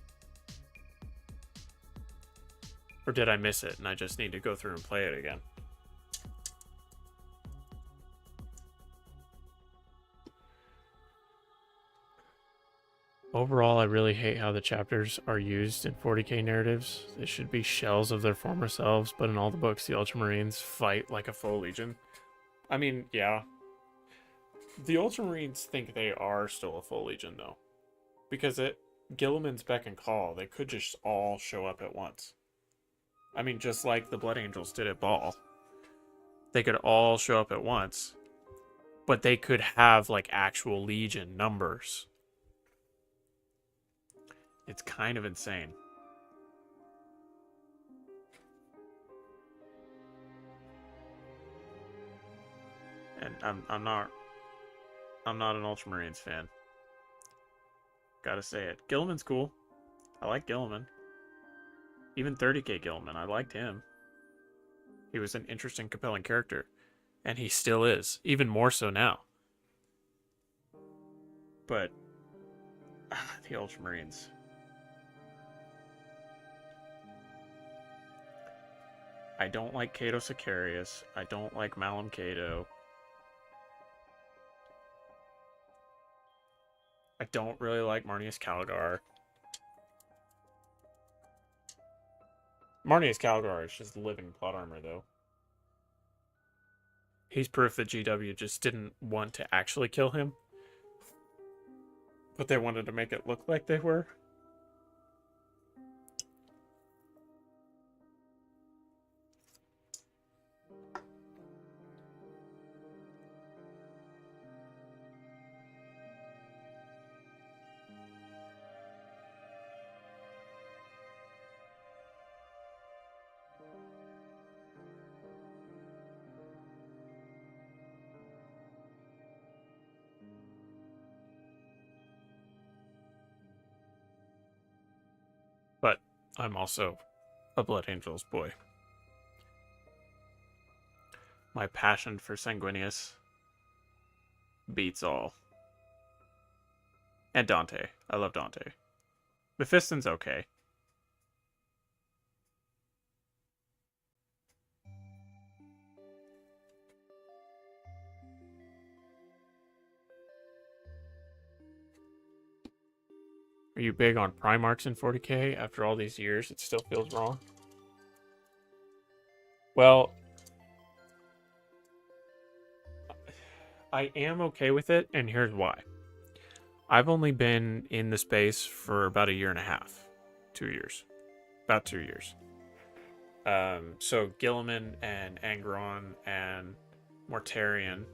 Or did I miss it and I just need to go through and play it again? Overall, I really hate how the chapters are used in 40k narratives. They should be shells of their former selves, but in all the books, the Ultramarines fight like a full legion. I mean, yeah. The Ultramarines think they are still a full legion, though. Because at Gilliman's beck and call, they could just all show up at once. I mean, just like the Blood Angels did at Ball. They could all show up at once, but they could have, like, actual legion numbers. It's kind of insane. And I'm not an Ultramarines fan. Gotta say it. Gilliman's cool. I like Gilliman. Even 30k Gilliman, I liked him. He was an interesting, compelling character. And he still is. Even more so now. But the Ultramarines. I don't like Cato Sicarius. I don't like Malum Cato. I don't really like Marnius Calgar. Marnius Calgar is just living plot armor, though. He's proof that GW just didn't want to actually kill him. But they wanted to make it look like they were. I'm also a Blood Angels boy. My passion for Sanguinius beats all. And Dante. I love Dante. Mephiston's okay. Are you big on Primarchs in 40k? After all these years, it still feels wrong. Well, I am okay with it, and here's why. I've only been in the space for about a year and a half. 2 years. About 2 years. So Gilliman and Angron and Mortarion,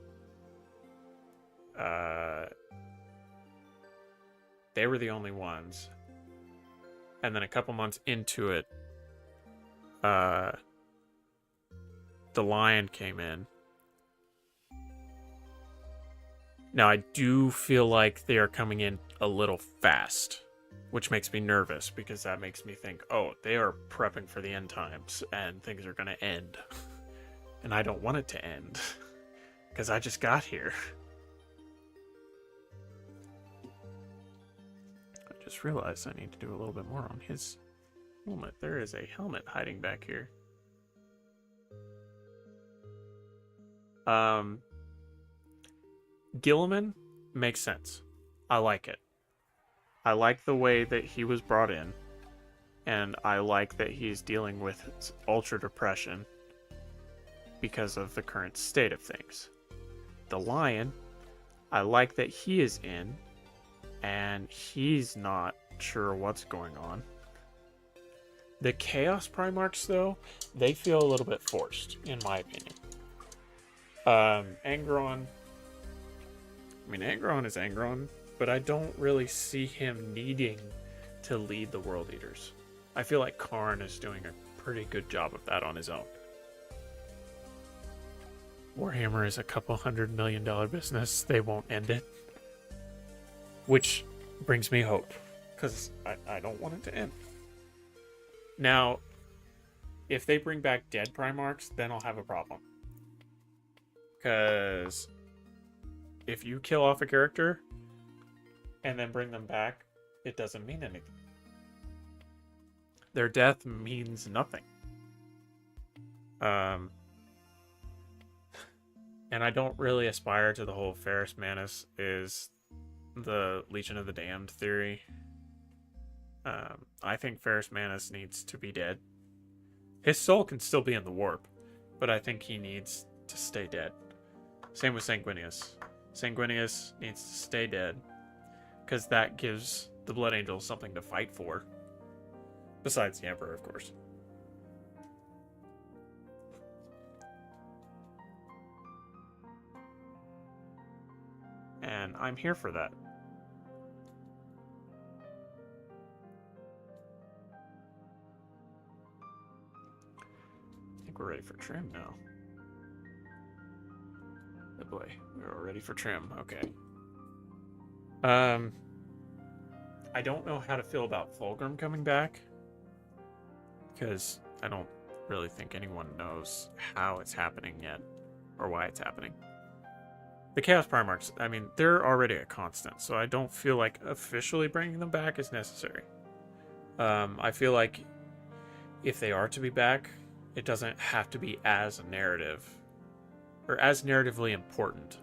they were the only ones. And then a couple months into it, the Lion came in. Now, I do feel like they are coming in a little fast, which makes me nervous because that makes me think, oh, they are prepping for the end times and things are going to end. And I don't want it to end because I just got here. I just realized I need to do a little bit more on his helmet. There is a helmet hiding back here. Gilliman makes sense. I like it. I like the way that he was brought in, and I like that he's dealing with ultra depression because of the current state of things. The Lion, I like that he is in, and he's not sure what's going on. The Chaos Primarchs, though, they feel a little bit forced, in my opinion. Angron, I mean, Angron is Angron, but I don't really see him needing to lead the World Eaters. I feel like Karn is doing a pretty good job of that on his own. Warhammer is a couple $100 million business. They won't end it. Which brings me hope, because I don't want it to end. Now, if they bring back dead Primarchs, then I'll have a problem. Because if you kill off a character and then bring them back, it doesn't mean anything. Their death means nothing. And I don't really aspire to the whole Ferrus Manus is the Legion of the Damned theory. I think Ferrus Manus needs to be dead. His soul can still be in the warp, but I think he needs to stay dead. Same with Sanguinius. Sanguinius needs to stay dead, because that gives the Blood Angels something to fight for. Besides the Emperor, of course. And I'm here for that. I think we're ready for trim now. Oh boy, we're all ready for trim. Okay. I don't know how to feel about Fulgrim coming back, because I don't really think anyone knows how it's happening yet, or why it's happening. The Chaos Primarchs, I mean, they're already a constant, so I don't feel like officially bringing them back is necessary. I feel like if they are to be back, it doesn't have to be as a narrative, or as narratively important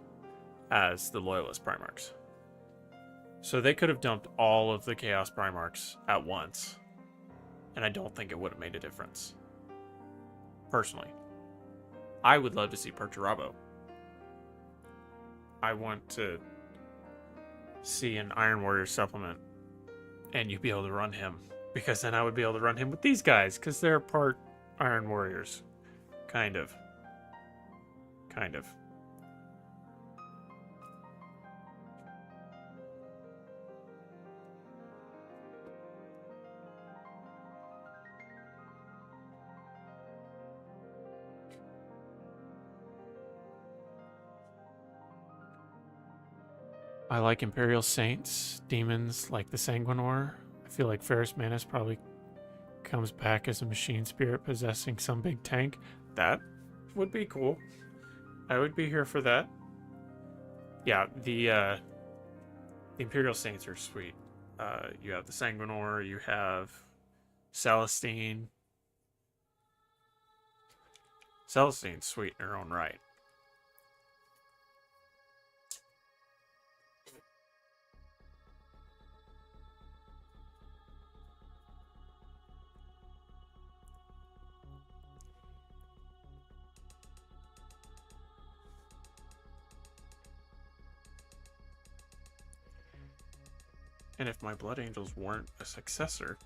as the Loyalist Primarchs. So they could have dumped all of the Chaos Primarchs at once, and I don't think it would have made a difference. Personally. I would love to see Perturabo. I want to see an Iron Warrior supplement, and you'd be able to run him, because then I would be able to run him with these guys, because they're part Iron Warriors. Kind of. Kind of. I like Imperial Saints, demons like the Sanguinor. I feel like Ferrus Manus probably comes back as a machine spirit possessing some big tank. That would be cool. I would be here for that. Yeah, the Imperial Saints are sweet. You have the Sanguinor, you have Celestine. Celestine's sweet in her own right. And if my Blood Angels weren't a successor,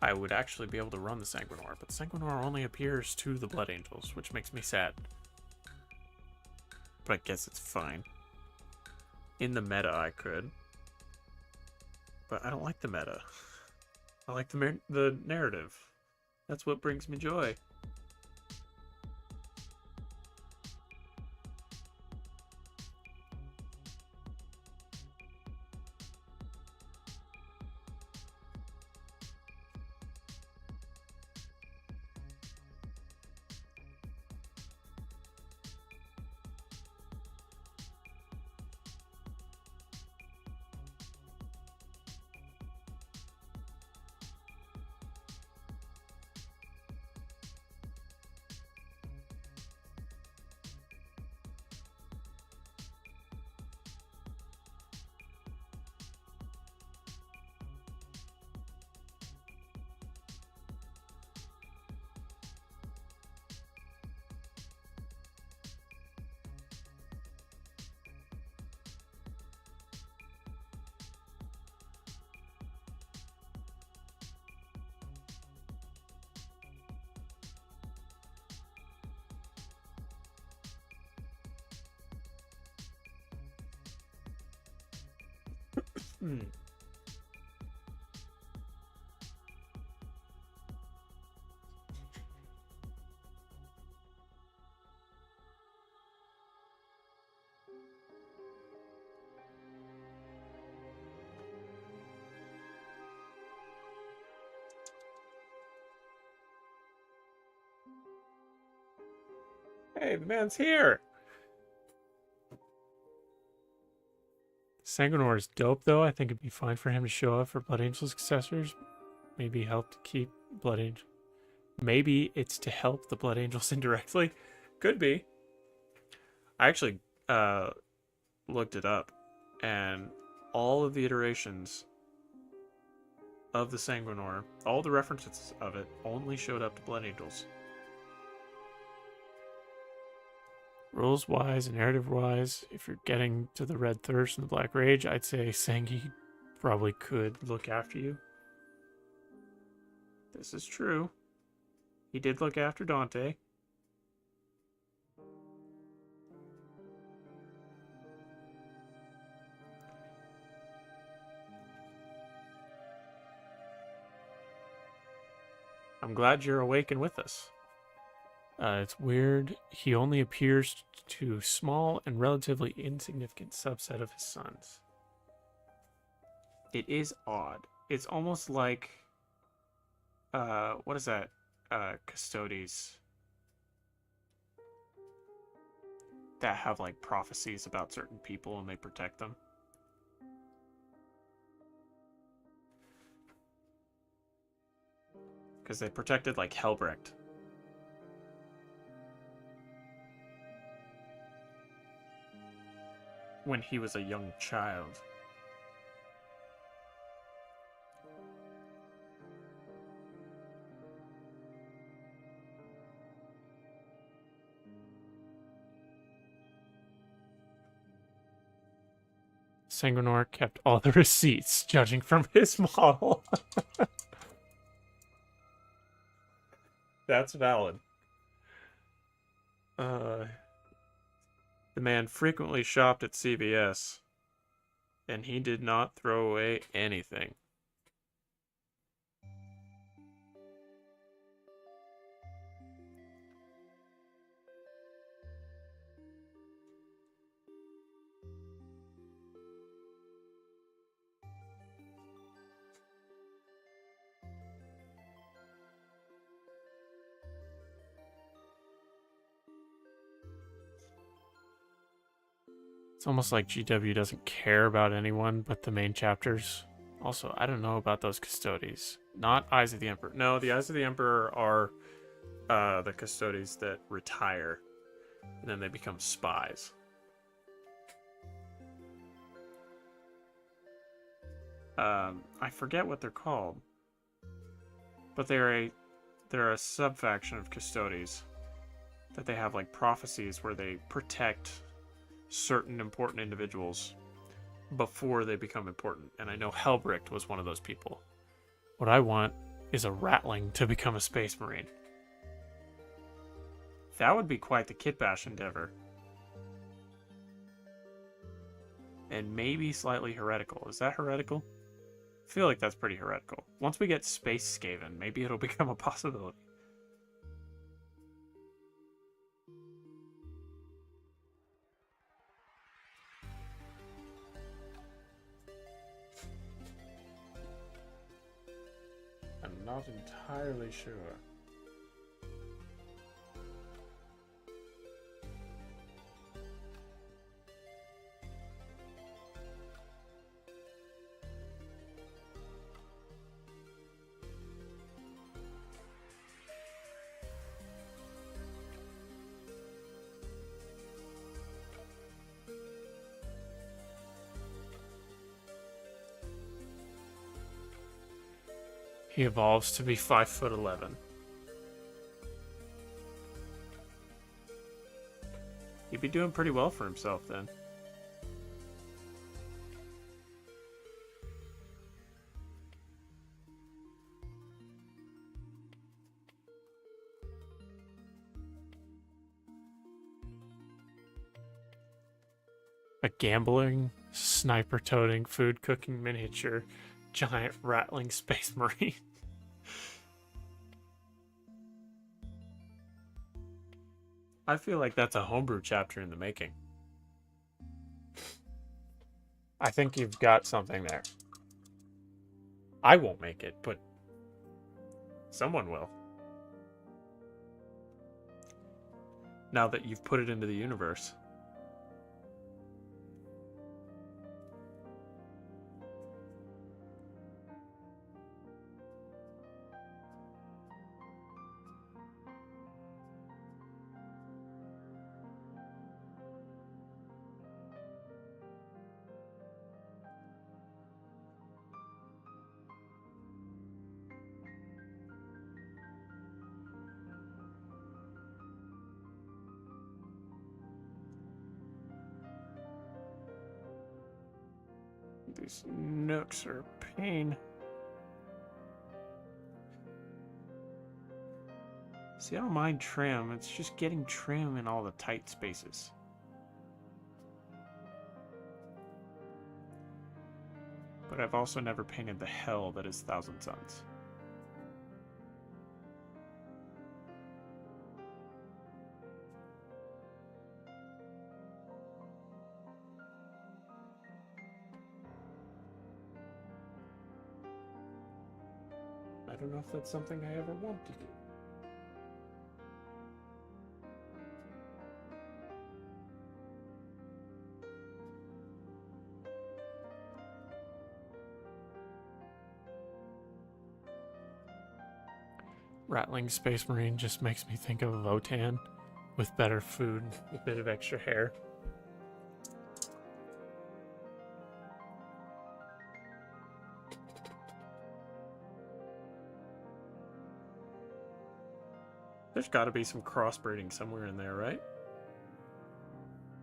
I would actually be able to run the Sanguinor, but the Sanguinor only appears to the Blood Angels, which makes me sad. But I guess it's fine. In the meta, I could. But I don't like the meta. I like the narrative. That's what brings me joy. Hey, the man's here! Sanguinor is dope, though. I think it'd be fine for him to show up for Blood Angel successors. Maybe help to keep Blood Angel. Maybe it's to help the Blood Angels indirectly. Could be. I actually looked it up, and all of the iterations of the Sanguinor, all the references of it, only showed up to Blood Angels. Rules-wise and narrative-wise, if you're getting to the Red Thirst and the Black Rage, I'd say Sangi probably could look after you. This is true. He did look after Dante. I'm glad you're awake and with us. It's weird. He only appears to small and relatively insignificant subset of his sons. It is odd. It's almost like, what is that? Custodes that have like prophecies about certain people and they protect them. Because they protected like Helbrecht. When he was a young child. Sanguinor kept all the receipts, judging from his model. That's valid. The man frequently shopped at CVS, and he did not throw away anything. It's almost like GW doesn't care about anyone but the main chapters. Also, I don't know about those Custodes. Not Eyes of the Emperor. No, the Eyes of the Emperor are the Custodes that retire. And then they become spies. I forget what they're called. But they're a sub-faction of Custodes. That they have like prophecies where they protect certain important individuals before they become important. And I know Helbricht was one of those people. What I want is a Ratling to become a Space Marine. That would be quite the kitbash endeavor. And maybe slightly heretical. Is that heretical? I feel like that's pretty heretical. Once we get Space Skaven, maybe it'll become a possibility. I'm not entirely sure. He evolves to be 5'11". He'd be doing pretty well for himself then. A gambling, sniper-toting, food-cooking miniature, giant rattling space marine. I feel like that's a homebrew chapter in the making. I think you've got something there. I won't make it, but someone will. Now that you've put it into the universe. These nooks are a pain. See, I don't mind trim. It's just getting trim in all the tight spaces. But I've also never painted the hell that is Thousand Suns. I don't know if that's something I ever want to do. Rattling Space Marine just makes me think of Votan with better food, a bit of extra hair. There's got to be some crossbreeding somewhere in there, right?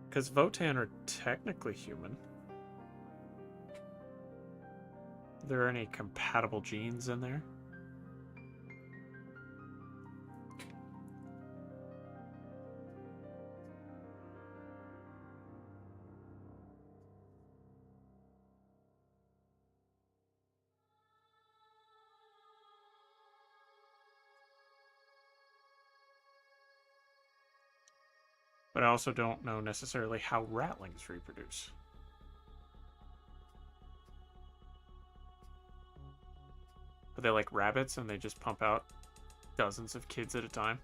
Because Votan are technically human. Are there any compatible genes in there? But I also don't know necessarily how ratlings reproduce. Are they like rabbits and they just pump out dozens of kids at a time?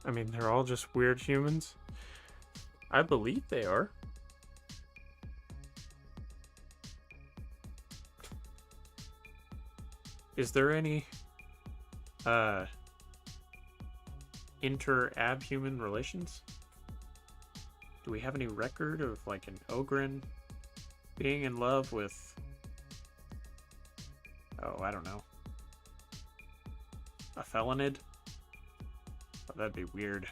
I mean, they're all just weird humans. I believe they are. Is there any inter-abhuman relations? Do we have any record of like an Ogren being in love with, oh, I don't know, a felonid? Oh, that'd be weird.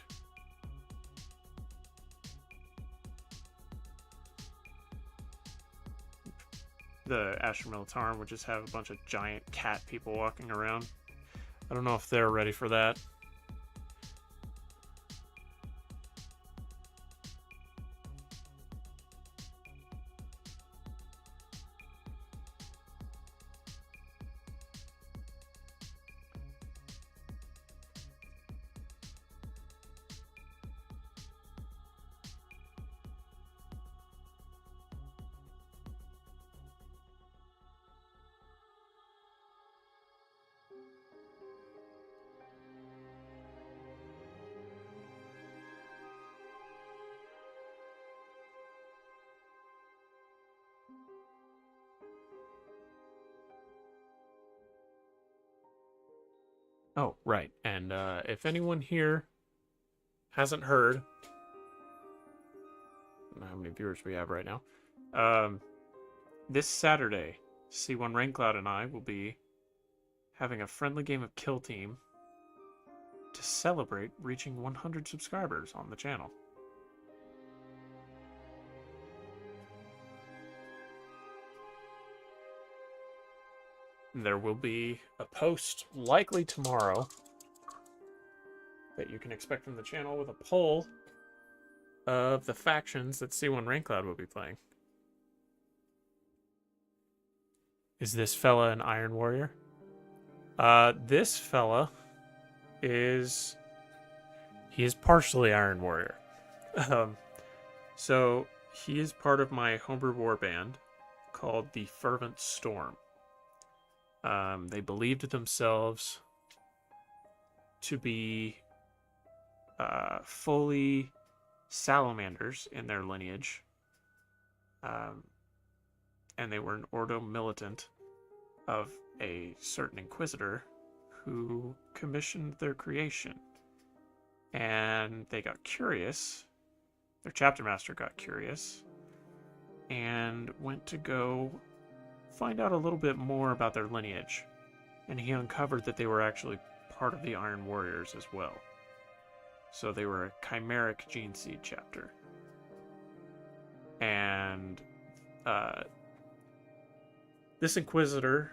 The Asher Militarum would just have a bunch of giant cat people walking around. I don't know if they're ready for that. Oh, right. And if anyone here hasn't heard, I don't know how many viewers we have right now. This Saturday, C1 Raincloud and I will be having a friendly game of Kill Team to celebrate reaching 100 subscribers on the channel. There will be a post likely tomorrow that you can expect from the channel with a poll of the factions that C1 Raincloud will be playing. Is this fella an Iron Warrior? This fella is... he is partially Iron Warrior. So he is part of my homebrew war band called the Fervent Storm. They believed themselves to be fully salamanders in their lineage. And they were an Ordo Militant of a certain Inquisitor who commissioned their creation. And they got curious. Their chapter master got curious and went to go find out a little bit more about their lineage. And he uncovered that they were actually part of the Iron Warriors as well. So they were a chimeric gene seed chapter. And this Inquisitor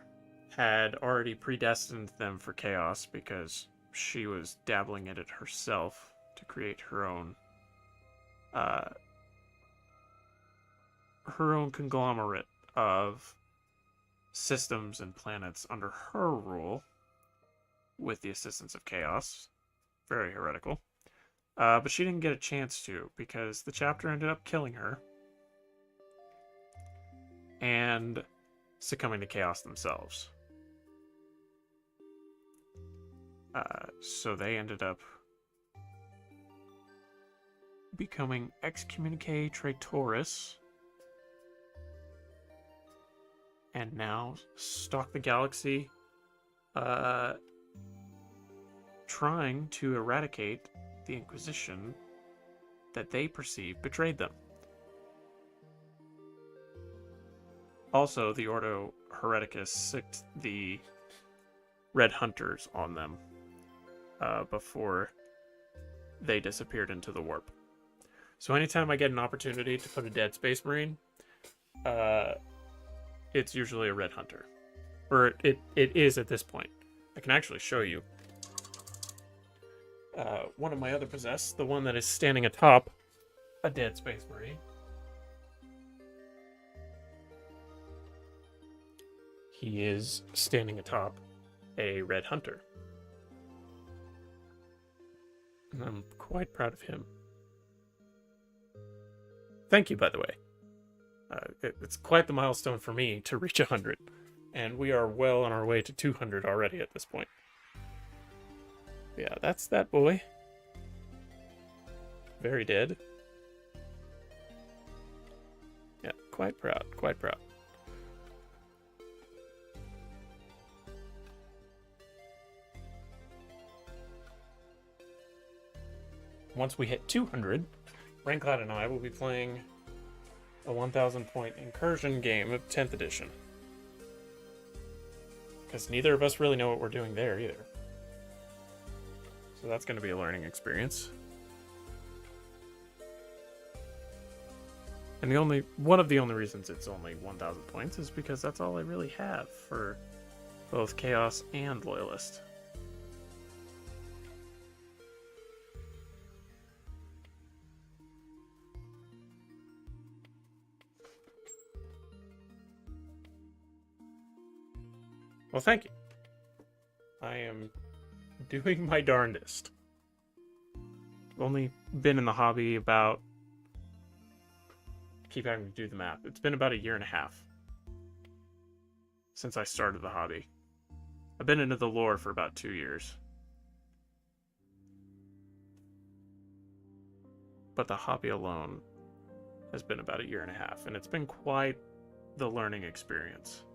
had already predestined them for chaos because she was dabbling in it herself to create her own conglomerate of systems and planets under her rule with the assistance of chaos. Very heretical. But she didn't get a chance to because the chapter ended up killing her and succumbing to chaos themselves. So they ended up becoming excommunicae traitoris and now stalk the galaxy, trying to eradicate the Inquisition that they perceive betrayed them. Also, the Ordo Hereticus sicked the Red Hunters on them before they disappeared into the warp. So anytime I get an opportunity to put a dead Space Marine, it's usually a Red Hunter. Or it is at this point. I can actually show you. One of my other possessed, the one that is standing atop a dead Space Marine. He is standing atop a Red Hunter. And I'm quite proud of him. Thank you, by the way. It's quite the milestone for me to reach 100. And we are well on our way to 200 already at this point. Yeah, that's that boy. very did. Yeah, quite proud, quite proud. Once we hit 200, Raincloud and I will be playing a 1,000 point incursion game of 10th edition. Because neither of us really know what we're doing there either. So that's going to be a learning experience. And one of the only reasons it's only 1,000 points is because that's all I really have for both Chaos and Loyalist. Well, thank you. I am doing my darndest. I've only been in the hobby about... keep having to do the math. It's been about 1.5 years since I started the hobby. I've been into the lore for about 2 years. But the hobby alone has been about 1.5 years, and it's been quite the learning experience.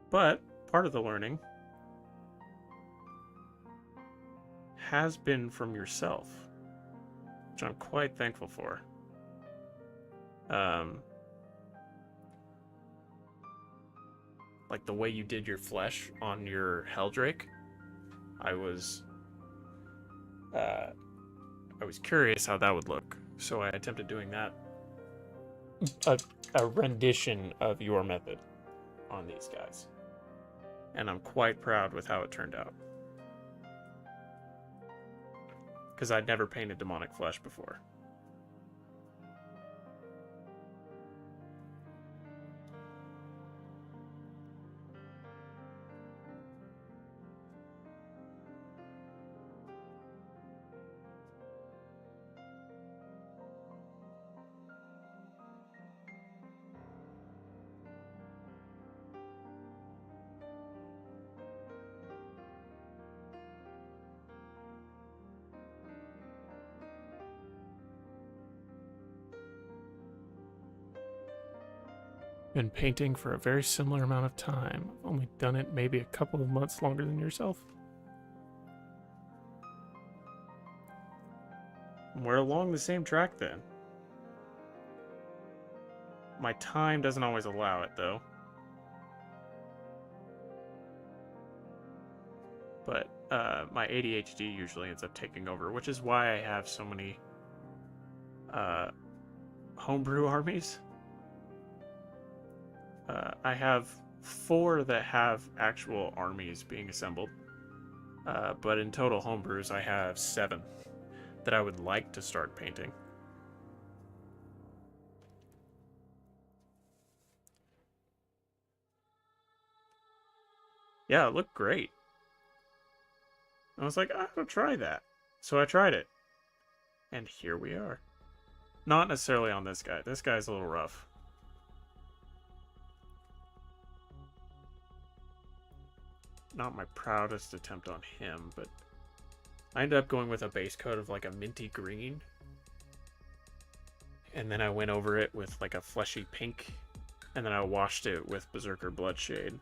But part of the learning has been from yourself, which I'm quite thankful for. Like the way you did your flesh on your Helldrake, I was curious how that would look, so I attempted doing that. A rendition of your method on these guys. And I'm quite proud with how it turned out. Because I'd never painted demonic flesh before. Been painting for a very similar amount of time. I've only done it maybe a couple of months longer than yourself. We're along the same track then. My time doesn't always allow it though. But my ADHD usually ends up taking over, which is why I have so many homebrew armies. I have 4 that have actual armies being assembled, but in total homebrews I have 7 that I would like to start painting. Yeah, it looked great. I was like, I'll try that. So I tried it. And here we are. Not necessarily on this guy. This guy's a little rough. Not my proudest attempt on him, but I ended up going with a base coat of like a minty green. And then I went over it with like a fleshy pink. And then I washed it with Berserker Bloodshade.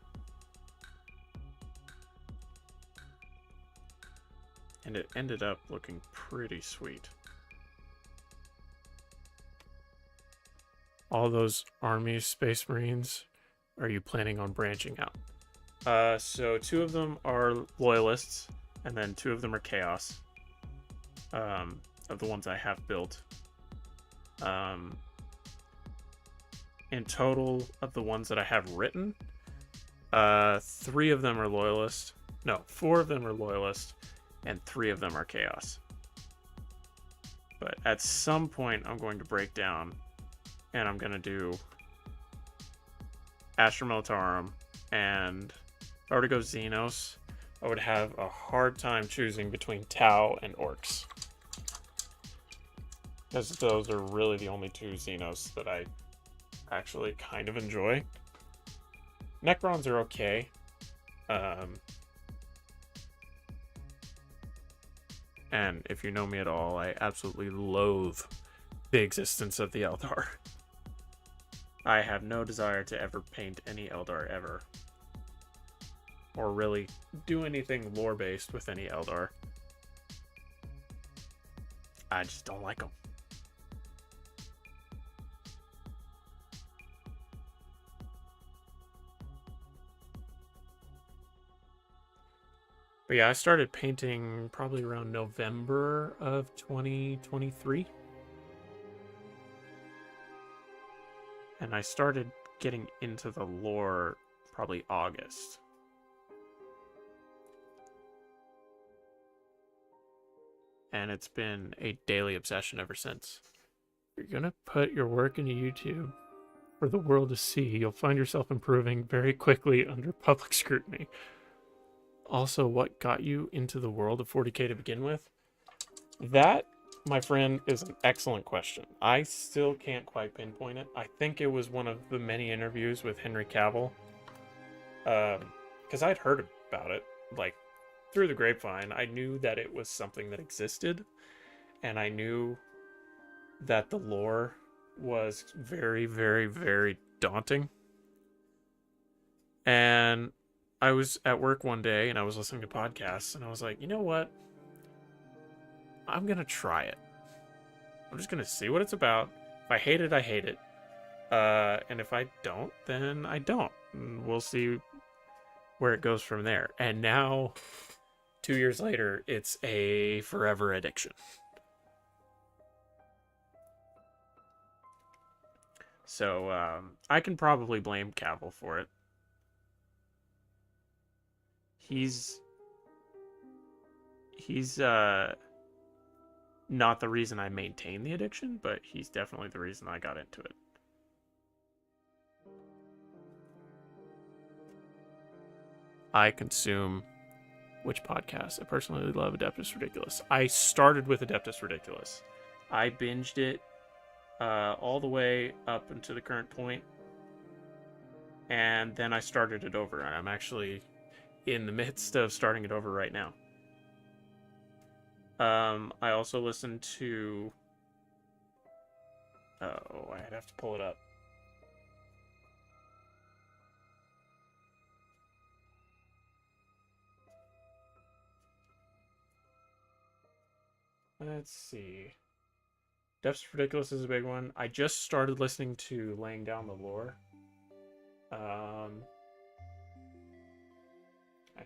And it ended up looking pretty sweet. All those armies, Space Marines, are you planning on branching out? So 2 of them are Loyalists, and then 2 of them are Chaos, of the ones I have built. In total, of the ones that I have written, 3 of them are Loyalist. No, 4 of them are Loyalist, and 3 of them are Chaos. But at some point, I'm going to break down, and I'm going to do Astra Militarum, and if I were to go Xenos, I would have a hard time choosing between Tau and Orcs. Because those are really the only 2 Xenos that I actually kind of enjoy. Necrons are okay. And if you know me at all, I absolutely loathe the existence of the Eldar. I have no desire to ever paint any Eldar ever. Or really do anything lore-based with any Eldar. I just don't like them. But yeah, I started painting probably around November of 2023. And I started getting into the lore probably August. And it's been a daily obsession ever since. If you're gonna put your work into YouTube for the world to see, you'll find yourself improving very quickly under public scrutiny. Also, what got you into the world of 40k to begin with? That, my friend, is an excellent question. I still can't quite pinpoint it. I think it was one of the many interviews with Henry Cavill. Because I'd heard about it, like, through the grapevine. I knew that it was something that existed, and I knew that the lore was very, very, very daunting. And I was at work one day and I was listening to podcasts and I was like, you know what? I'm going to try it. I'm just going to see what it's about. If I hate it, I hate it. And if I don't, then I don't. And we'll see where it goes from there. And now, 2 years later, it's a forever addiction. So I can probably blame Cavill for it. He's not the reason I maintain the addiction, but he's definitely the reason I got into it. I consume which podcast? I personally love Adeptus Ridiculous. I started with Adeptus Ridiculous. I binged it all the way up until the current point, and then I started it over. I'm actually in the midst of starting it over right now. I also listened to... Oh, I'd have to pull it up. Let's see. Depths Ridiculous is a big one. I just started listening to Laying Down the Lore. I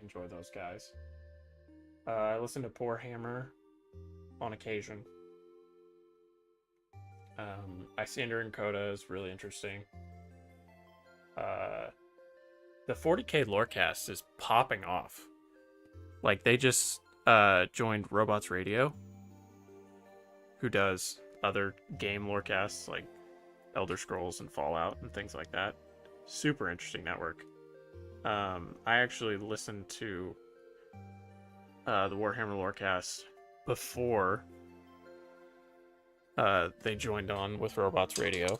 enjoy those guys. I listen to Warhammer on occasion. Isander and Coda is really interesting. The 40k Lorecast is popping off. Like, they just joined Robots Radio, who does other game lorecasts like Elder Scrolls and Fallout and things like that. Super interesting network. I actually listened to the Warhammer Lorecast before they joined on with Robots Radio.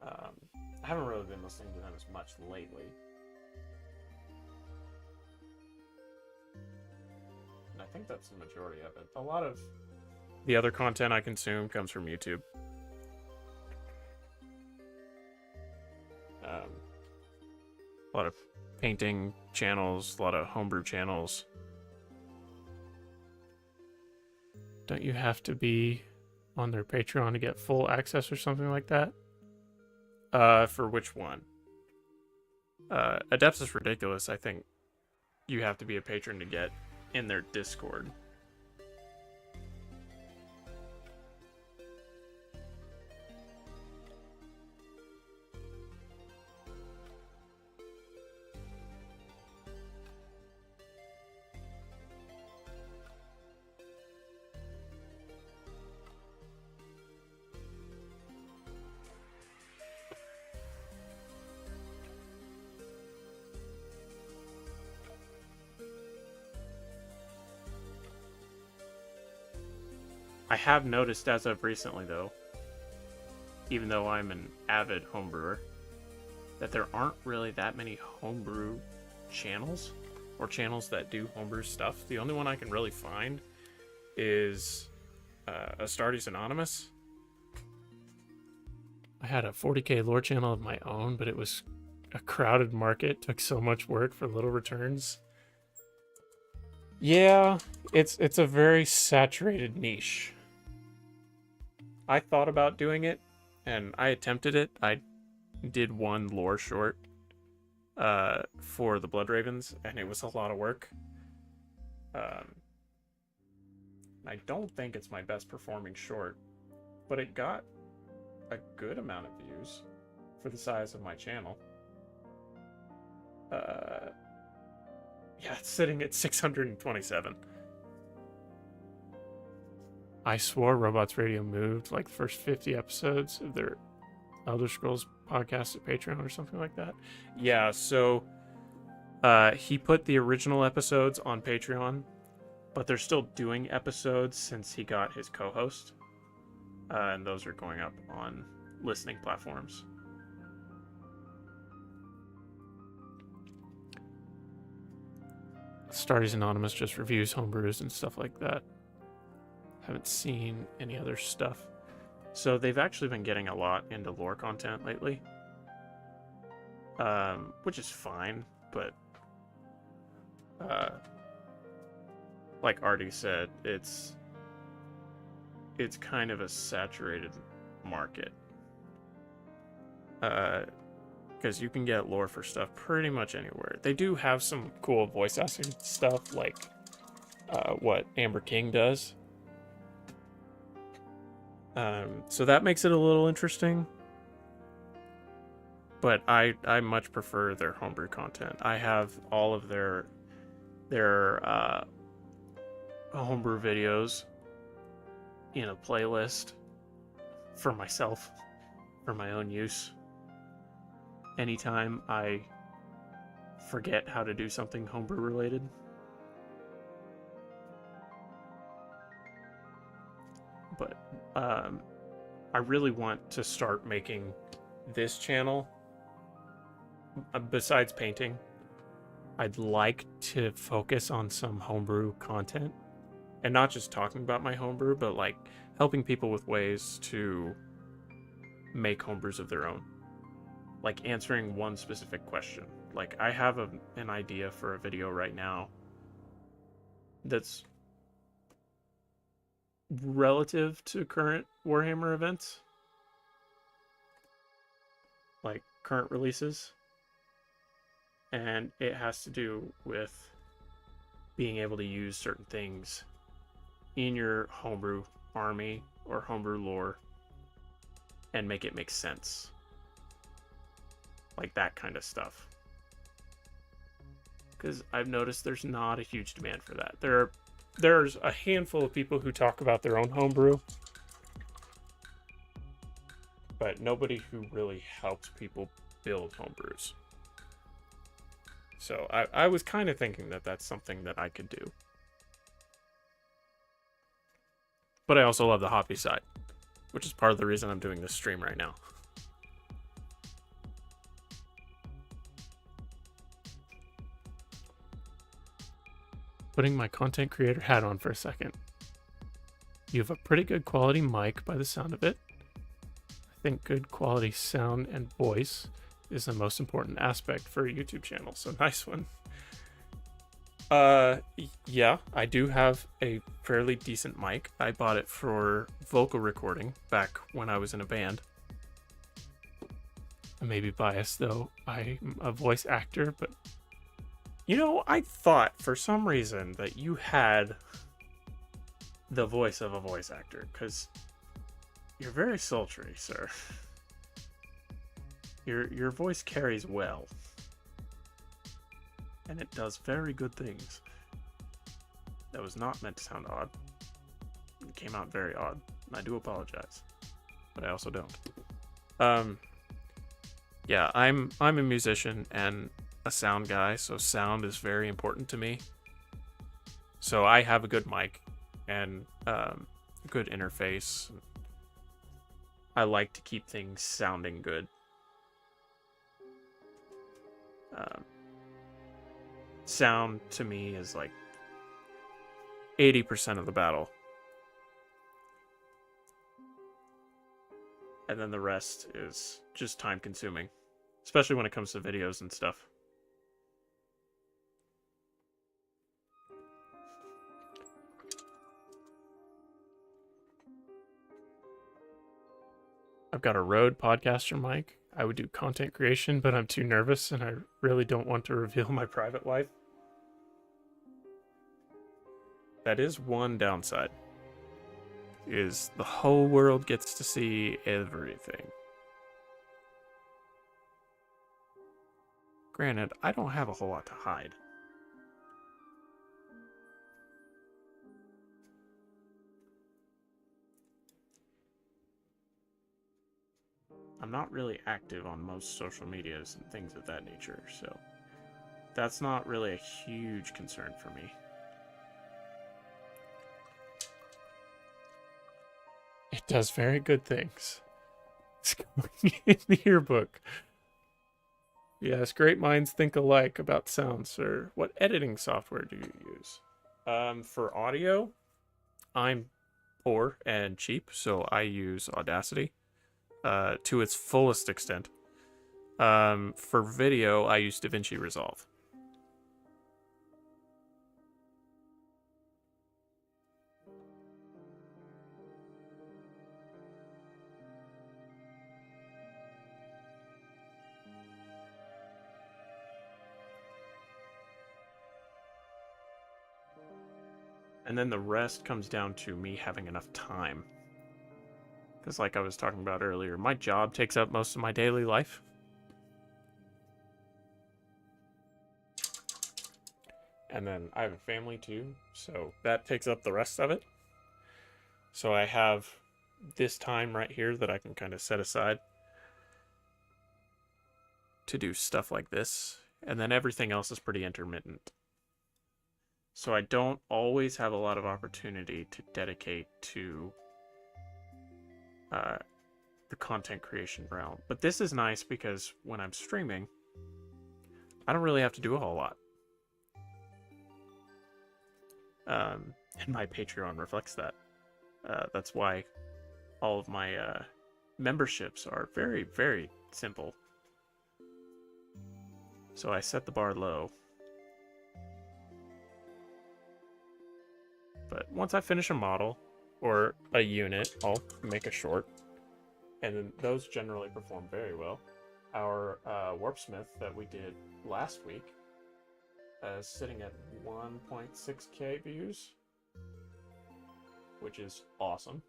I haven't really been listening to them as much lately. And I think that's the majority of it. A lot of the other content I consume comes from YouTube. A lot of painting channels, a lot of homebrew channels. Don't you have to be on their Patreon to get full access or something like that? For which one? Adeptus Ridiculous, I think you have to be a patron to get in their Discord. I have noticed as of recently, though, even though I'm an avid homebrewer, that there aren't really that many homebrew channels or channels that do homebrew stuff. The only one I can really find is Astartes Anonymous. I had a 40k lore channel of my own, but it was a crowded market, took so much work for little returns. Yeah, it's a very saturated niche. I thought about doing it, and I attempted it. I did one lore short for the Blood Ravens, and it was a lot of work. I don't think it's my best performing short, but it got a good amount of views for the size of my channel. Yeah, it's sitting at 627. I swore Robots Radio moved like the first 50 episodes of their Elder Scrolls podcast at Patreon or something like that. Yeah, so he put the original episodes on Patreon, but they're still doing episodes since he got his co-host. And those are going up on listening platforms. Astartes Anonymous just reviews homebrews and stuff like that. Haven't seen any other stuff. So they've actually been getting a lot into lore content lately. Which is fine, but like Artie said, it's kind of a saturated market. Because you can get lore for stuff pretty much anywhere. They do have some cool voice acting stuff, like what Amber King does. So that makes it a little interesting. But I much prefer their homebrew content. I have all of their homebrew videos in a playlist for myself, for my own use. Anytime I forget how to do something homebrew related. But I really want to start making this channel, besides painting, I'd like to focus on some homebrew content. And not just talking about my homebrew, but like helping people with ways to make homebrews of their own. Like answering one specific question. Like I have an idea for a video right now that's relative to current Warhammer events. Like current releases. And it has to do with being able to use certain things in your homebrew army or homebrew lore and make it make sense. Like that kind of stuff. Because I've noticed there's not a huge demand for that. There's a handful of people who talk about their own homebrew, but nobody who really helps people build homebrews. So I was kind of thinking that that's something that I could do. But I also love the hobby side, which is part of the reason I'm doing this stream right now. Putting my content creator hat on for a second. You have a pretty good quality mic by the sound of it. I think good quality sound and voice is the most important aspect for a YouTube channel, so nice one. Yeah, I do have a fairly decent mic. I bought it for vocal recording back when I was in a band. I may be biased though, I'm a voice actor, but you know, I thought for some reason that you had the voice of a voice actor, because you're very sultry, sir. Your voice carries well. And it does very good things. That was not meant to sound odd. It came out very odd. And I do apologize. But I also don't. Yeah, I'm a musician and a sound guy, so sound is very important to me. So I have a good mic and a good interface. I like to keep things sounding good. Sound to me is like 80% of the battle. And then the rest is just time consuming, especially when it comes to videos and stuff. I've got a Rode podcaster mic. I would do content creation, but I'm too nervous and I really don't want to reveal my private life. That is one downside, is the whole world gets to see everything. Granted, I don't have a whole lot to hide. I'm not really active on most social medias and things of that nature, so that's not really a huge concern for me. It does very good things. It's going in the yearbook. Yes, great minds think alike about sounds. Or what editing software do you use? For audio, I'm poor and cheap, so I use Audacity to its fullest extent. For video, I use DaVinci Resolve. And then the rest comes down to me having enough time. Because like I was talking about earlier, my job takes up most of my daily life. And then I have a family too, so that takes up the rest of it. So I have this time right here that I can kind of set aside to do stuff like this. And then everything else is pretty intermittent. So I don't always have a lot of opportunity to dedicate to the content creation realm. But this is nice because when I'm streaming, I don't really have to do a whole lot. And my Patreon reflects that. That's why all of my memberships are very, very simple. So I set the bar low. But once I finish a model or a unit, I'll make a short. And then those generally perform very well. Our Warpsmith that we did last week is sitting at 1.6k views, which is awesome.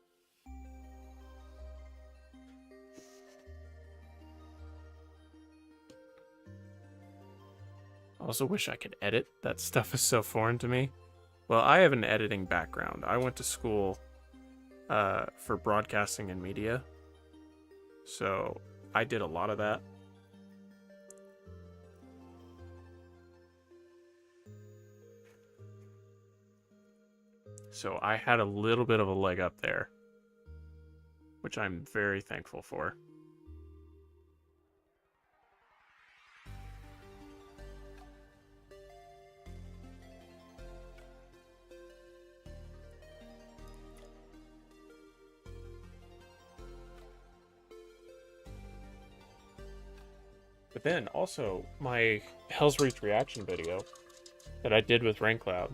I also wish I could edit. That stuff is so foreign to me. Well, I have an editing background. I went to school for broadcasting and media, so I did a lot of that. So I had a little bit of a leg up there, which I'm very thankful for. But then also my Hell's Reach reaction video that I did with Raincloud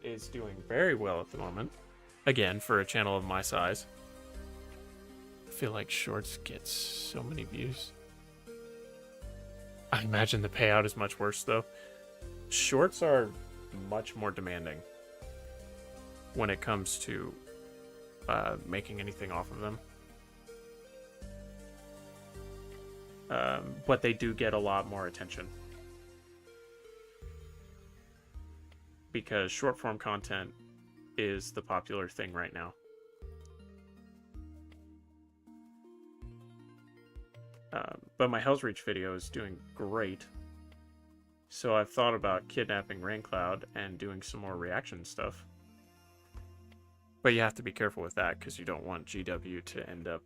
is doing very well at the moment. Again, for a channel of my size. I feel like shorts get so many views. I imagine the payout is much worse though. Shorts are much more demanding when it comes to making anything off of them. But they do get a lot more attention. Because short form content is the popular thing right now. But my Hell's Reach video is doing great. So I've thought about kidnapping Raincloud and doing some more reaction stuff. But you have to be careful with that because you don't want GW to end up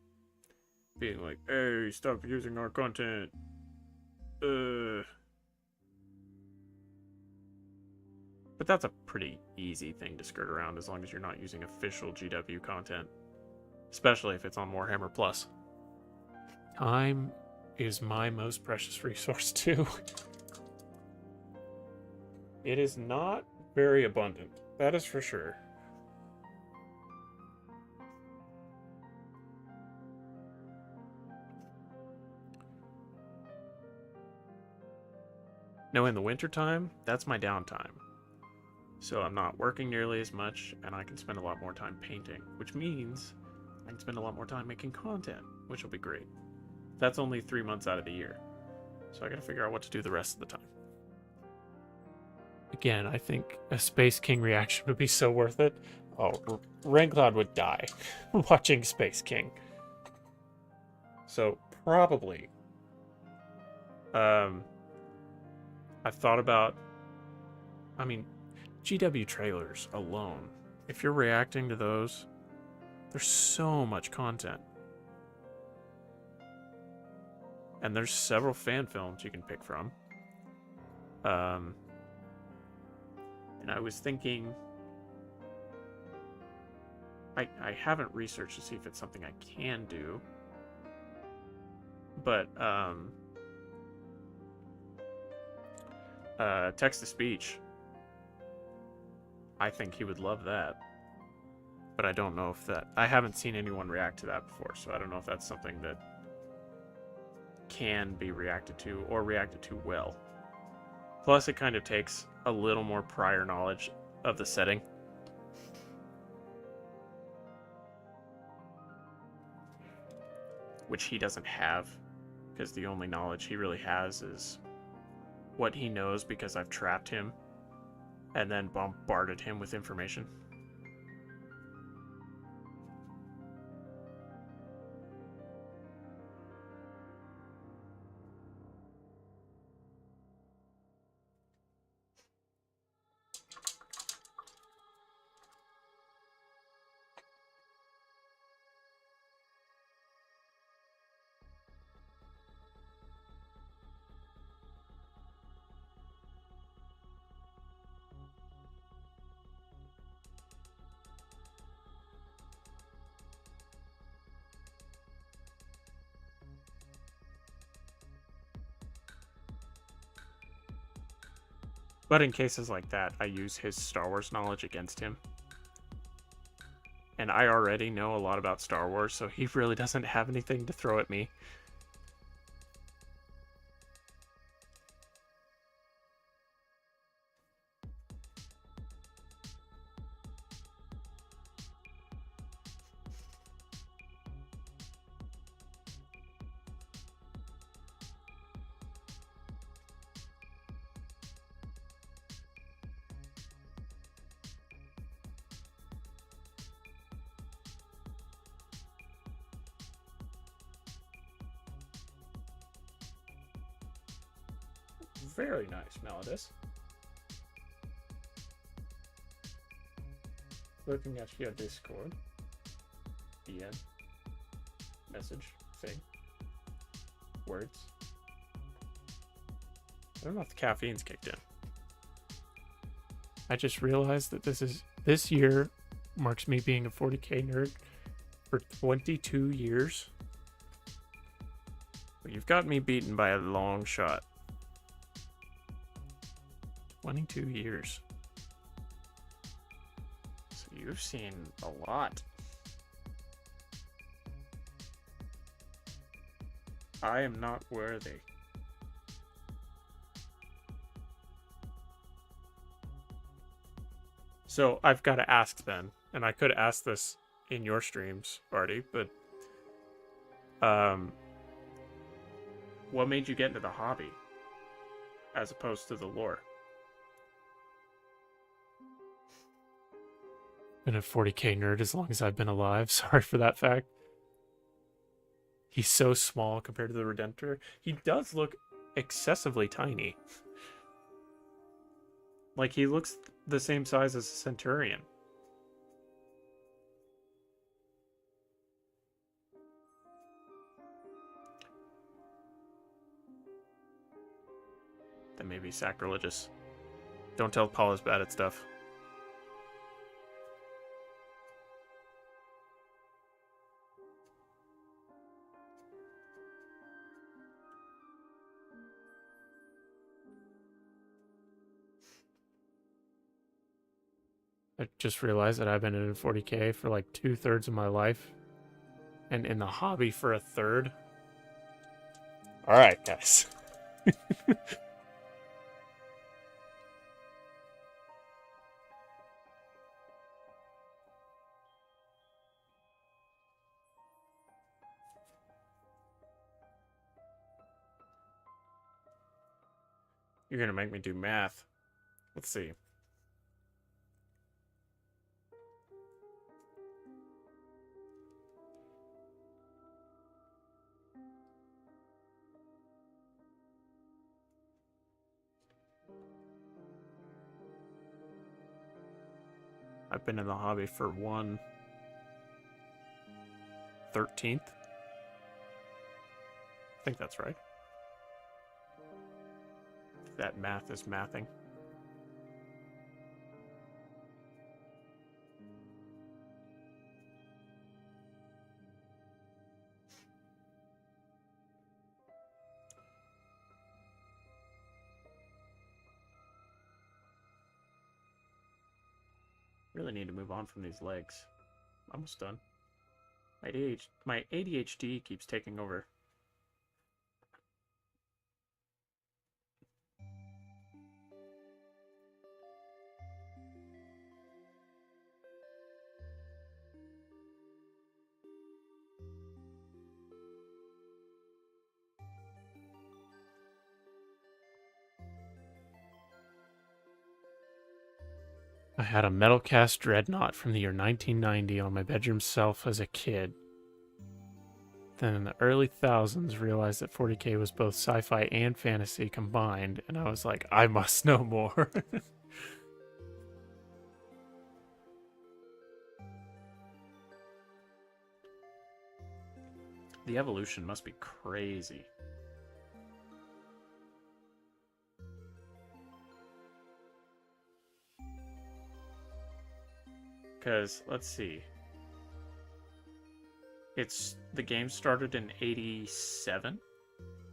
being like, hey, stop using our content. But that's a pretty easy thing to skirt around as long as you're not using official GW content. Especially if it's on Warhammer Plus. Time is my most precious resource too. It is not very abundant, that is for sure. No, in the wintertime, that's my downtime. So I'm not working nearly as much, and I can spend a lot more time painting, which means I can spend a lot more time making content, which will be great. That's only 3 months out of the year. So I gotta figure out what to do the rest of the time. Again, I think a Space King reaction would be so worth it. Oh, Raincloud would die watching Space King. So probably. I've thought about, I mean, GW trailers alone. If you're reacting to those, there's so much content. And there's several fan films you can pick from. And I was thinking, I haven't researched to see if it's something I can do, but text-to-speech, I think he would love that. But I don't know if that... I haven't seen anyone react to that before, so I don't know if that's something that can be reacted to, or reacted to well. Plus, it kind of takes a little more prior knowledge of the setting. Which he doesn't have, because the only knowledge he really has is what he knows because I've trapped him and then bombarded him with information. But in cases like that, I use his Star Wars knowledge against him. And I already know a lot about Star Wars, so he really doesn't have anything to throw at me. Very nice, Melodis. Looking at your Discord. DM. Message. Thing. Words. I don't know if the caffeine's kicked in. I just realized that this year marks me being a 40k nerd for 22 years. But you've got me beaten by a long shot. 22 years. So you've seen a lot. I am not worthy. So I've got to ask then, and I could ask this in your streams, Artie, but what made you get into the hobby as opposed to the lore? Been a 40k nerd as long as I've been alive. Sorry for that fact. He's so small compared to the Redemptor. He does look excessively tiny. Like, he looks the same size as a Centurion. that may be sacrilegious. Don't tell Paula's bad at stuff. I just realized that I've been in 40k for like 2/3 of my life, and in the hobby for a third. All right, guys. You're gonna make me do math. Let's see. I've been in the hobby for 1/13th. I think that's right. That math is mathing. Really need to move on from these legs. Almost done. My ADHD keeps taking over. I had a metal cast dreadnought from the year 1990 on my bedroom shelf as a kid. Then in the early thousands, realized that 40k was both sci-fi and fantasy combined, and I was like, I must know more. The evolution must be crazy. Because, let's see. The game started in 87?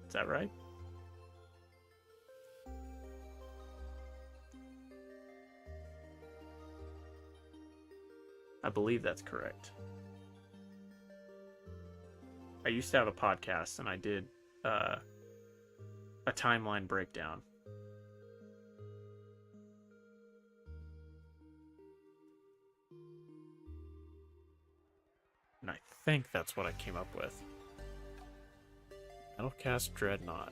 Is that right? I believe that's correct. I used to have a podcast, and I did a timeline breakdown. And I think that's what I came up with. Metalcast Dreadnought.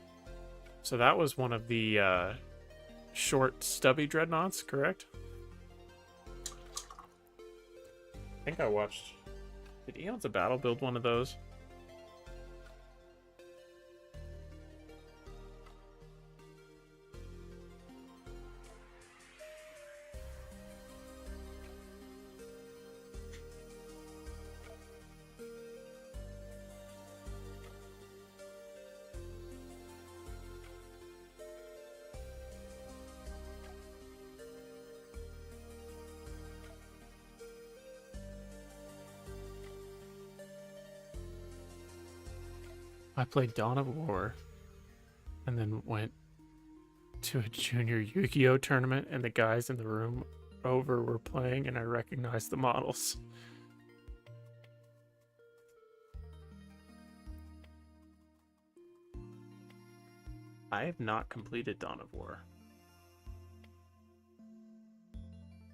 So that was one of the short, stubby dreadnoughts, correct? I think I watched... Did Eons of Battle build one of those? I played Dawn of War, and then went to a junior Yu-Gi-Oh tournament, and the guys in the room over were playing, and I recognized the models. I have not completed Dawn of War.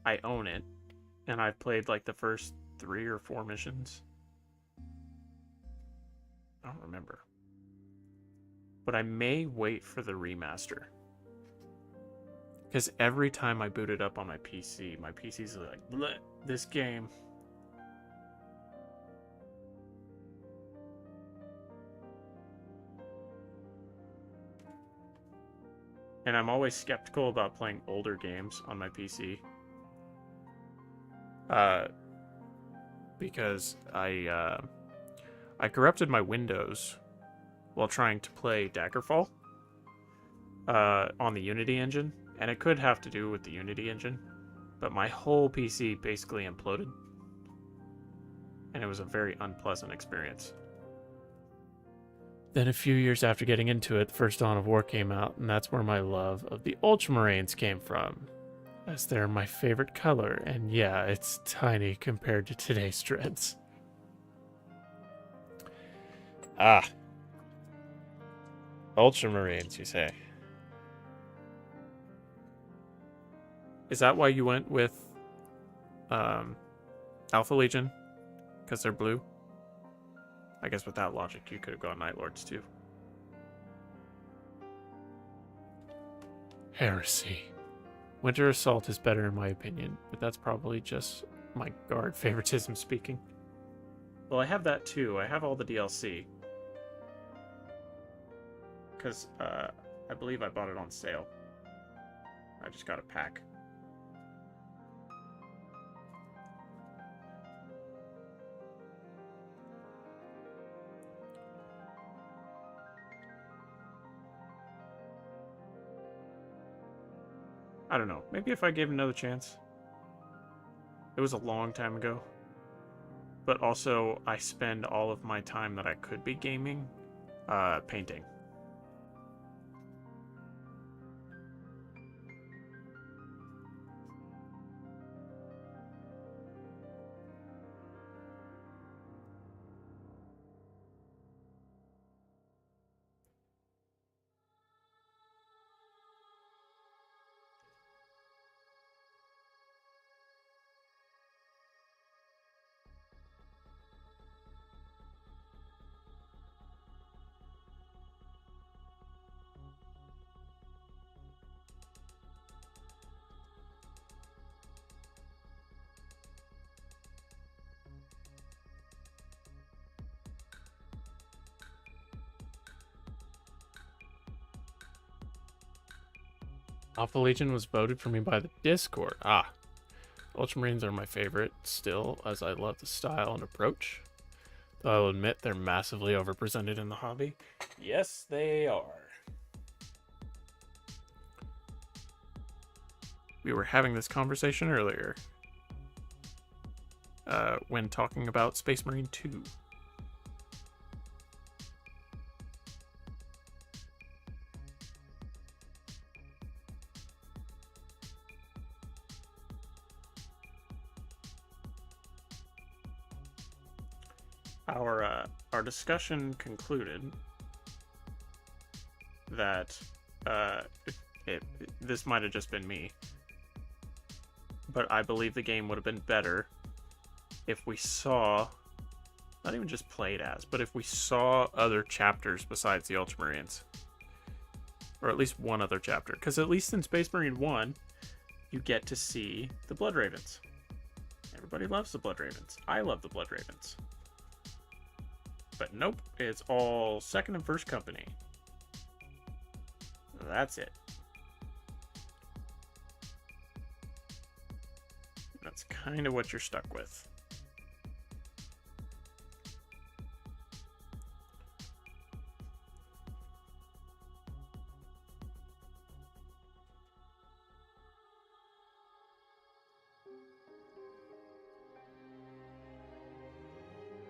I own it, and I've played like the first 3 or 4 missions. I don't remember. But I may wait for the remaster. Because every time I boot it up on my PC's like, bleh, this game. And I'm always skeptical about playing older games on my PC. Because I corrupted my Windows while trying to play Daggerfall. on the Unity engine, and it could have to do with the Unity engine, but my whole PC basically imploded, and it was a very unpleasant experience. Then a few years after getting into it, the first Dawn of War came out, and that's where my love of the Ultramarines came from, as they're my favorite color, and yeah, it's tiny compared to today's Dreads. Ah. Ultramarines, you say? Is that why you went with Alpha Legion? Because they're blue? I guess with that logic, you could have gone Night Lords too. Heresy. Winter Assault is better in my opinion, but that's probably just my guard favoritism speaking. Well, I have that too. I have all the DLC. Because I believe I bought it on sale. I just got a pack. I don't know. Maybe if I gave it another chance. It was a long time ago. But also, I spend all of my time that I could be gaming, painting. Alpha Legion was voted for me by the Discord. Ah. Ultramarines are my favorite still, as I love the style and approach. Though I'll admit they're massively overrepresented in the hobby. Yes, they are. We were having this conversation earlier. When talking about Space Marine 2. Our discussion concluded that this might have just been me, but I believe the game would have been better if we saw, not even just played as, but if we saw other chapters besides the Ultramarines, or at least one other chapter, because at least in Space Marine 1 you get to see the Blood Ravens. Everybody loves the Blood Ravens. I love the Blood Ravens. But nope, it's all second and first company. That's it. That's kind of what you're stuck with.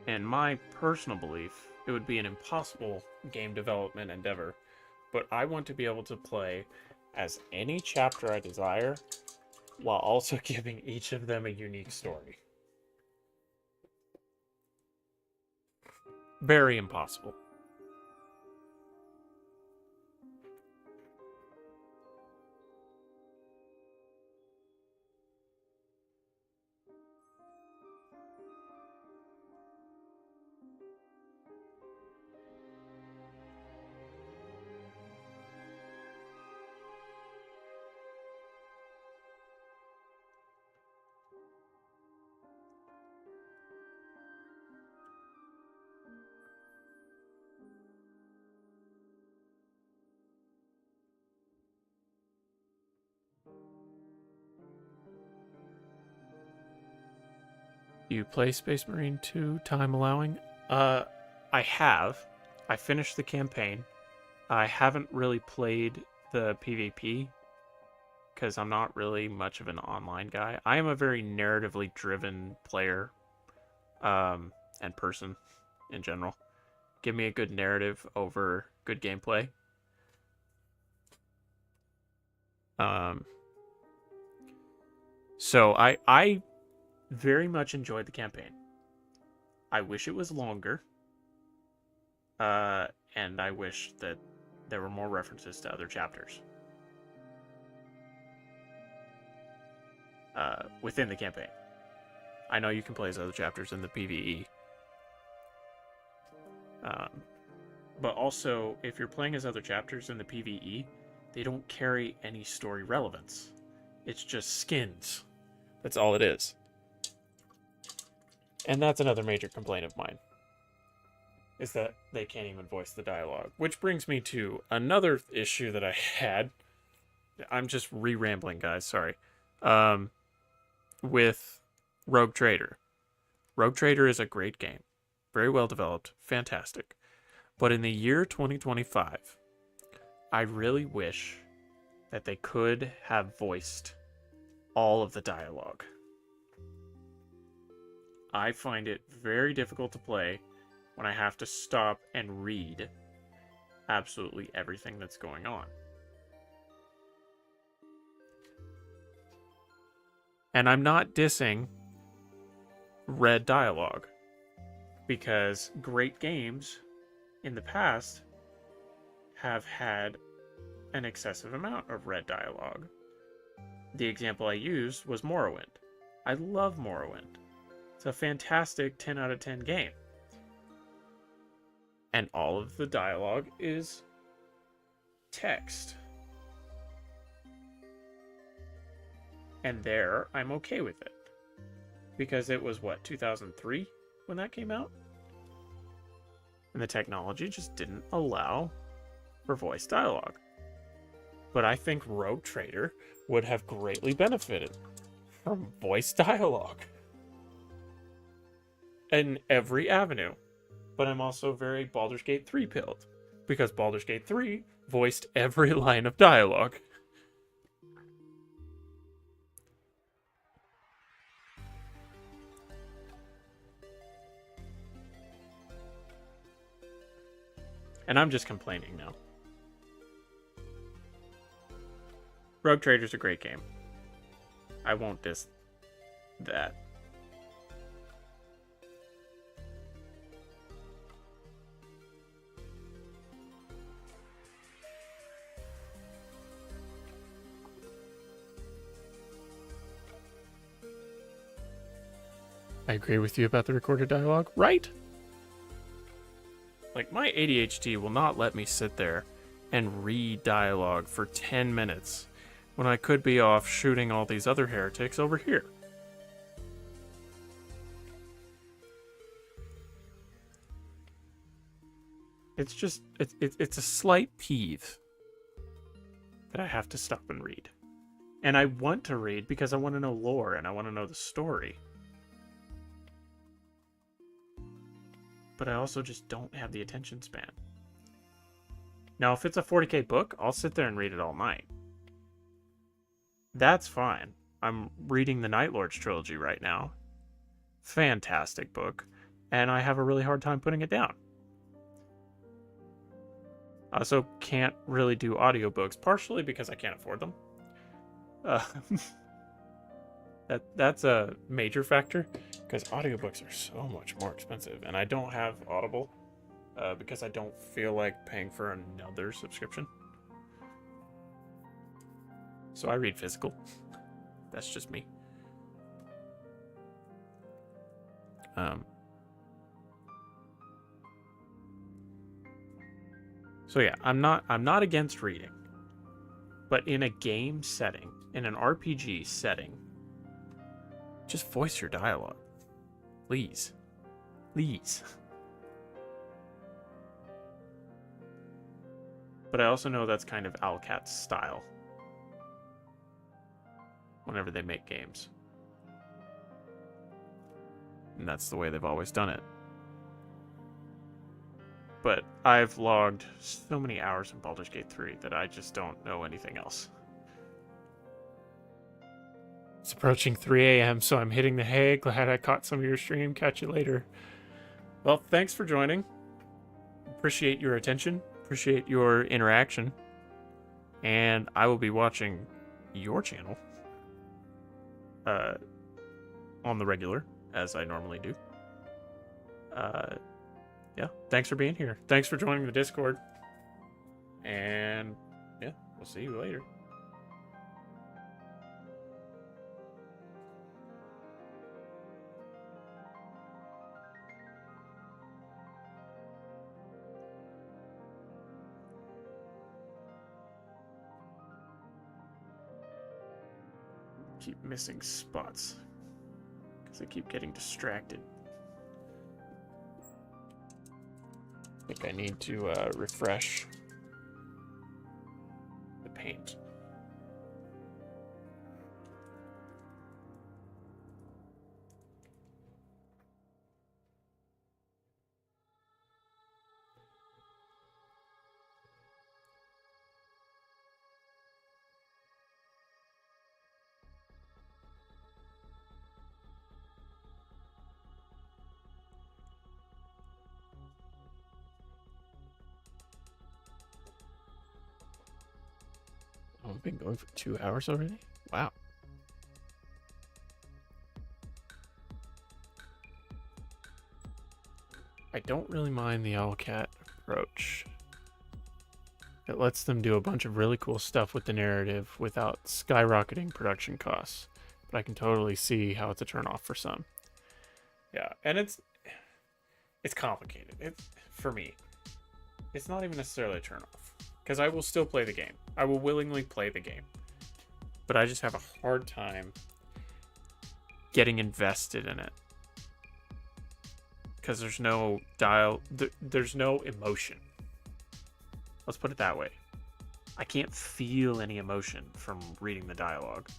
In my personal belief, it would be an impossible game development endeavor, but I want to be able to play as any chapter I desire, while also giving each of them a unique story. Very impossible. You play Space Marine 2, time allowing? I have. I finished the campaign. I haven't really played the PvP because I'm not really much of an online guy. I am a very narratively driven player, and person in general. Give me a good narrative over good gameplay. So I very much enjoyed the campaign. I wish it was longer. And I wish that there were more references to other chapters. Within the campaign. I know you can play as other chapters in the PvE. But also, if you're playing as other chapters in the PvE, they don't carry any story relevance. It's just skins. That's all it is. And that's another major complaint of mine, is that they can't even voice the dialogue. Which brings me to another issue that I had. I'm just re-rambling, guys, sorry. With Rogue Trader. Rogue Trader is a great game. Very well developed. Fantastic. But in the year 2025, I really wish that they could have voiced all of the dialogue. I find it very difficult to play when I have to stop and read absolutely everything that's going on. And I'm not dissing read dialogue, because great games in the past have had an excessive amount of read dialogue. The example I used was Morrowind. I love Morrowind. It's a fantastic 10 out of 10 game. And all of the dialogue is text. And there, I'm okay with it. Because it was, what, 2003 when that came out? And the technology just didn't allow for voice dialogue. But I think Rogue Trader would have greatly benefited from voice dialogue in every avenue. But I'm also very Baldur's Gate 3 pilled, because Baldur's Gate 3 voiced every line of dialogue. And I'm just complaining now. Rogue Trader's a great game. I won't diss that. I agree with you about the recorded dialogue, right? Like, my ADHD will not let me sit there and read dialogue for 10 minutes when I could be off shooting all these other heretics over here. It's just, it's a slight peeve that I have to stop and read. And I want to read because I want to know lore and I want to know the story. But I also just don't have the attention span. Now, if it's a 40k book, I'll sit there and read it all night. That's fine. I'm reading the Night Lords trilogy right now. Fantastic book. And I have a really hard time putting it down. I also can't really do audiobooks, partially because I can't afford them. That's a major factor, because audiobooks are so much more expensive, and I don't have Audible because I don't feel like paying for another subscription. So I read physical. That's just me. So yeah, I'm not against reading, but in a game setting, in an RPG setting, just voice your dialogue. Please. Please. But I also know that's kind of Owlcat's style whenever they make games. And that's the way they've always done it. But I've logged so many hours in Baldur's Gate 3 that I just don't know anything else. It's approaching 3 a.m., so I'm hitting the hay. Glad I caught some of your stream. Catch you later. Well, thanks for joining. Appreciate your attention. Appreciate your interaction. And I will be watching your channel on the regular, as I normally do. Yeah, thanks for being here. Thanks for joining the Discord. And yeah, we'll see you later. Keep missing spots because I keep getting distracted. I think I need to refresh the paint. Oh, I've been going for 2 hours already? Wow. I don't really mind the Owlcat approach. It lets them do a bunch of really cool stuff with the narrative without skyrocketing production costs. But I can totally see how it's a turnoff for some. Yeah, and it's complicated. For me, it's not even necessarily a turnoff. Because I will still play the game. I will willingly play the game. But I just have a hard time getting invested in it. Because there's no there's no emotion. Let's put it that way. I can't feel any emotion from reading the dialogue.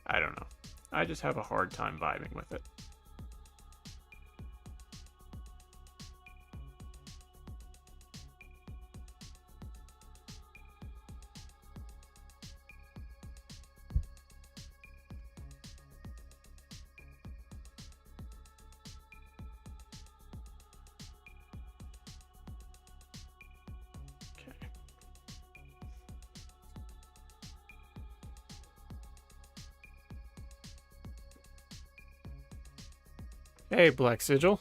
I don't know. I just have a hard time vibing with it. Hey, Black Sigil.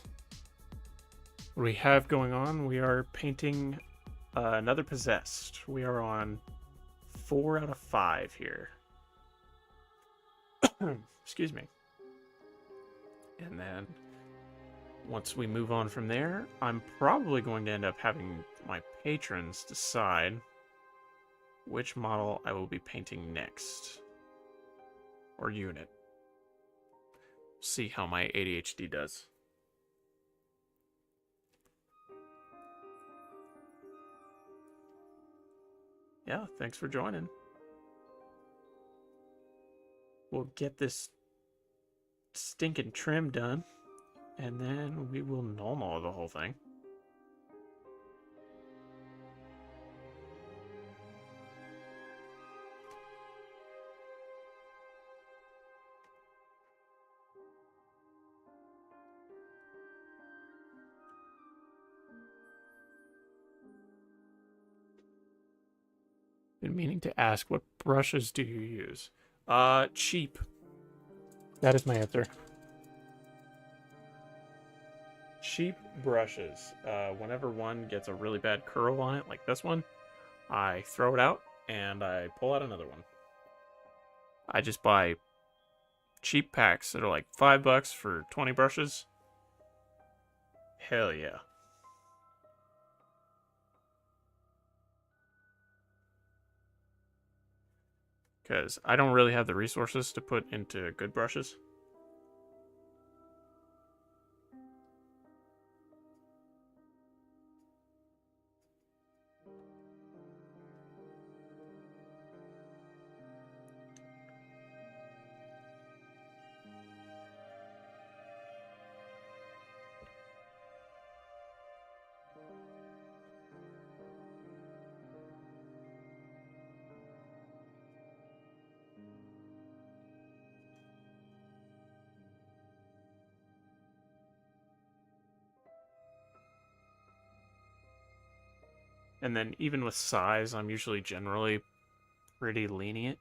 What do we have going on? We are painting another Possessed. We are on 4 out of 5 here. Excuse me. And then once we move on from there, I'm probably going to end up having my patrons decide which model I will be painting next. Or unit. See how my ADHD does. Yeah, thanks for joining. We'll get this stinking trim done, and then we will normal the whole thing. Been meaning to ask, what brushes do you use? Cheap. That is my answer. Cheap brushes. Whenever one gets a really bad curl on it, like this one, I throw it out and I pull out another one. I just buy cheap packs that are like $5 for 20 brushes. Hell yeah. Because I don't really have the resources to put into good brushes. And then even with size, I'm usually generally pretty lenient.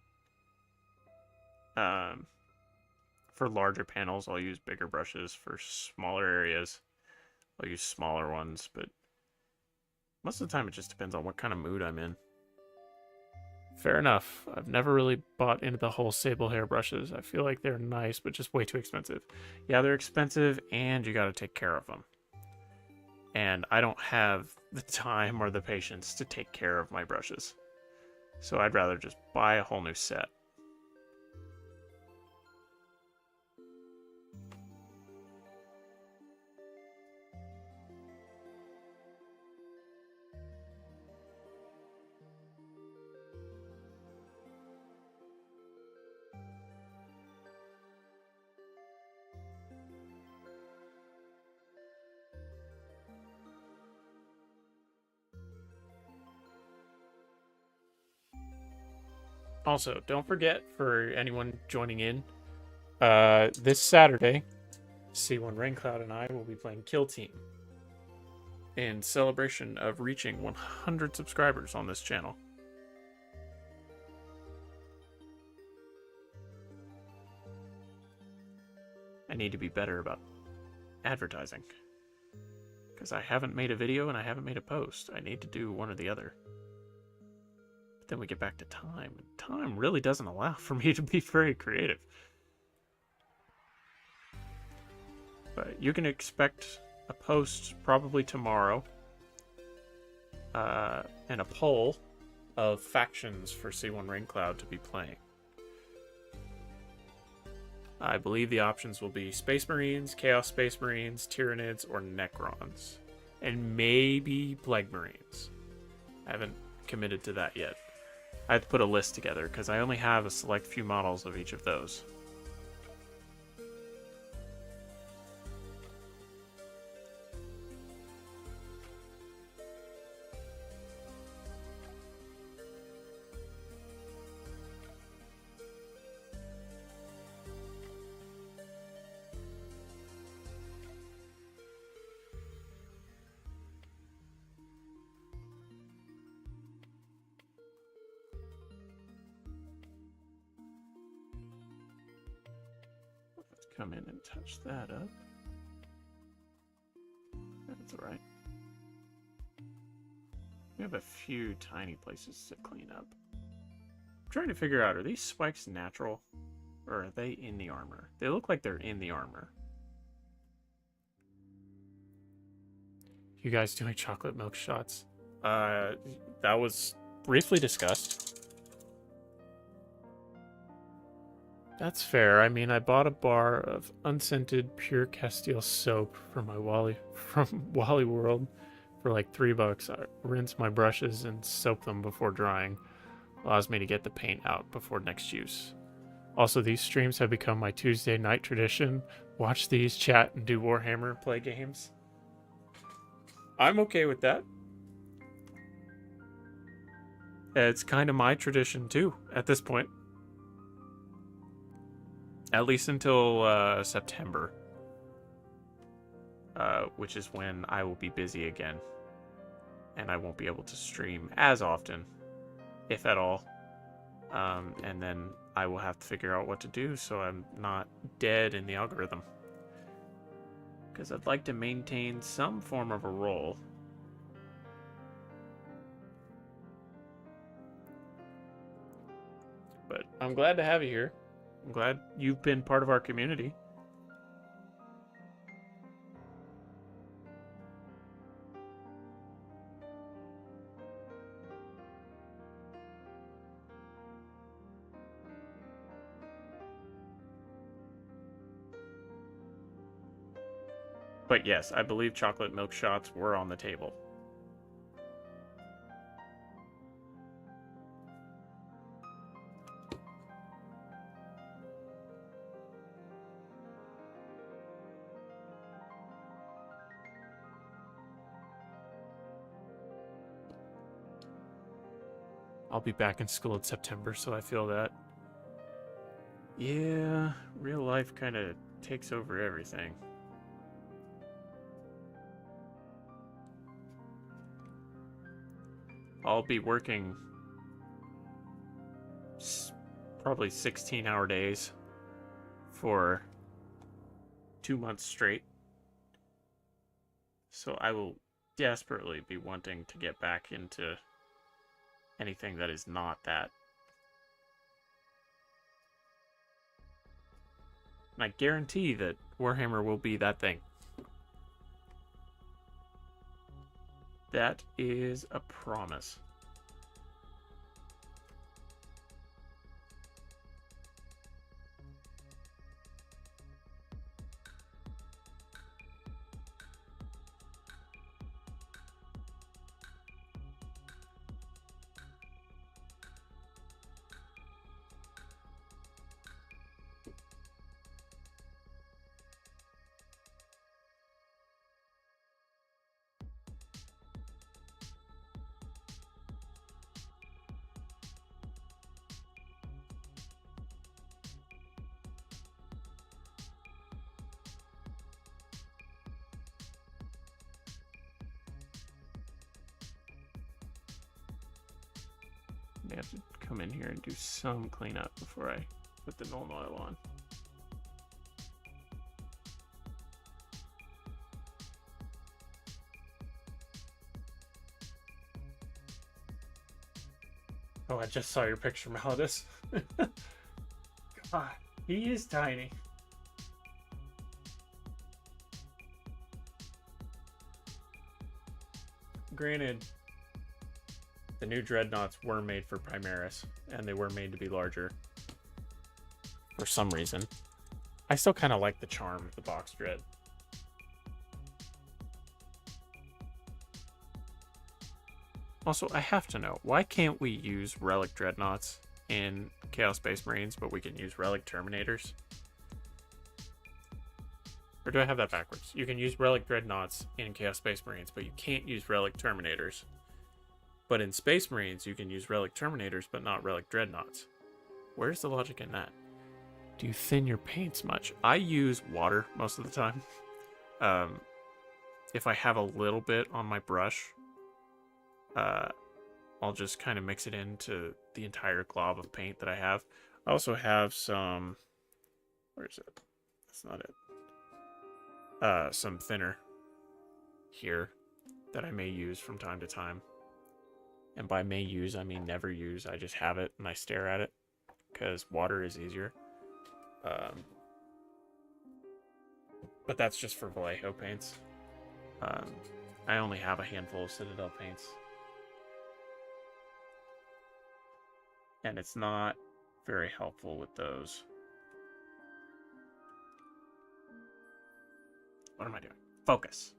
For larger panels, I'll use bigger brushes. For smaller areas, I'll use smaller ones, but most of the time it just depends on what kind of mood I'm in. Fair enough. I've never really bought into the whole sable hair brushes. I feel like they're nice, but just way too expensive. Yeah, they're expensive, and you gotta take care of them. And I don't have the time or the patience to take care of my brushes. So I'd rather just buy a whole new set. Also, don't forget, for anyone joining in, this Saturday, C1 Raincloud and I will be playing Kill Team in celebration of reaching 100 subscribers on this channel. I need to be better about advertising, because I haven't made a video and I haven't made a post. I need to do one or the other. But then we get back to time, and time really doesn't allow for me to be very creative. But you can expect a post probably tomorrow, and a poll of factions for C1 Raincloud to be playing. I believe the options will be Space Marines, Chaos Space Marines, Tyranids, or Necrons. And maybe Plague Marines. I haven't committed to that yet. I have to put a list together, because I only have a select few models of each of those. Come in and touch that up. That's all right. We have a few tiny places to clean up. I'm trying to figure out, are these spikes natural? Or are they in the armor? They look like they're in the armor. You guys doing chocolate milk shots? That was briefly discussed. That's fair. I mean, I bought a bar of unscented pure Castile soap from Wally World for like $3. I rinse my brushes and soap them before drying. Allows me to get the paint out before next use. Also, these streams have become my Tuesday night tradition. Watch these, chat, and do Warhammer, play games. I'm okay with that. It's kind of my tradition too, at this point. At least until September. Which is when I will be busy again. And I won't be able to stream as often, if at all. And then I will have to figure out what to do so I'm not dead in the algorithm. Because I'd like to maintain some form of a role. But I'm glad to have you here. I'm glad you've been part of our community. But yes, I believe chocolate milk shots were on the table. I'll be back in school in September, so I feel that. Yeah, real life kind of takes over everything. I'll be working probably 16-hour days for 2 months straight. So I will desperately be wanting to get back into anything that is not that. And I guarantee that Warhammer will be that thing. That is a promise. I have to come in here and do some cleanup before I put the Nuln Oil on. Oh, I just saw your picture, Malodus. God, he is tiny. Granted, the new dreadnoughts were made for Primaris, and they were made to be larger. For some reason. I still kind of like the charm of the box dread. Also, I have to know, why can't we use Relic Dreadnoughts in Chaos Space Marines, but we can use Relic Terminators? Or do I have that backwards? You can use Relic Dreadnoughts in Chaos Space Marines, but you can't use Relic Terminators. But in Space Marines, you can use Relic Terminators, but not Relic Dreadnoughts. Where's the logic in that? Do you thin your paints much? I use water most of the time. If I have a little bit on my brush, I'll just kind of mix it into the entire glob of paint that I have. I also have some... Where is it? That's not it. Some thinner here that I may use from time to time. And by may use, I mean never use. I just have it and I stare at it because water is easier. But that's just for Vallejo paints. I only have a handful of Citadel paints. And it's not very helpful with those. What am I doing? Focus.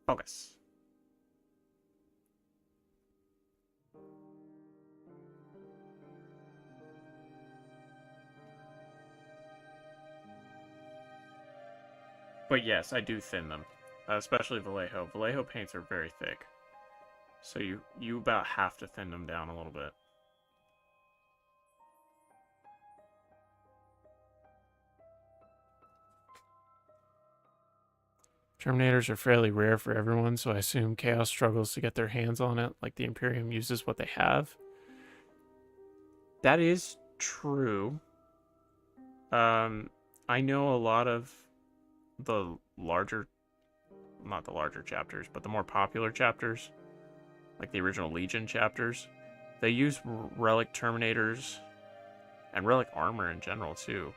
Focus. But yes, I do thin them, especially Vallejo. Vallejo paints are very thick, so you about have to thin them down a little bit. Terminators are fairly rare for everyone, so I assume Chaos struggles to get their hands on it, like the Imperium uses what they have. That is true. I know a lot of the larger, not the larger chapters, but the more popular chapters, like the original Legion chapters, they use Relic Terminators and Relic Armor in general too,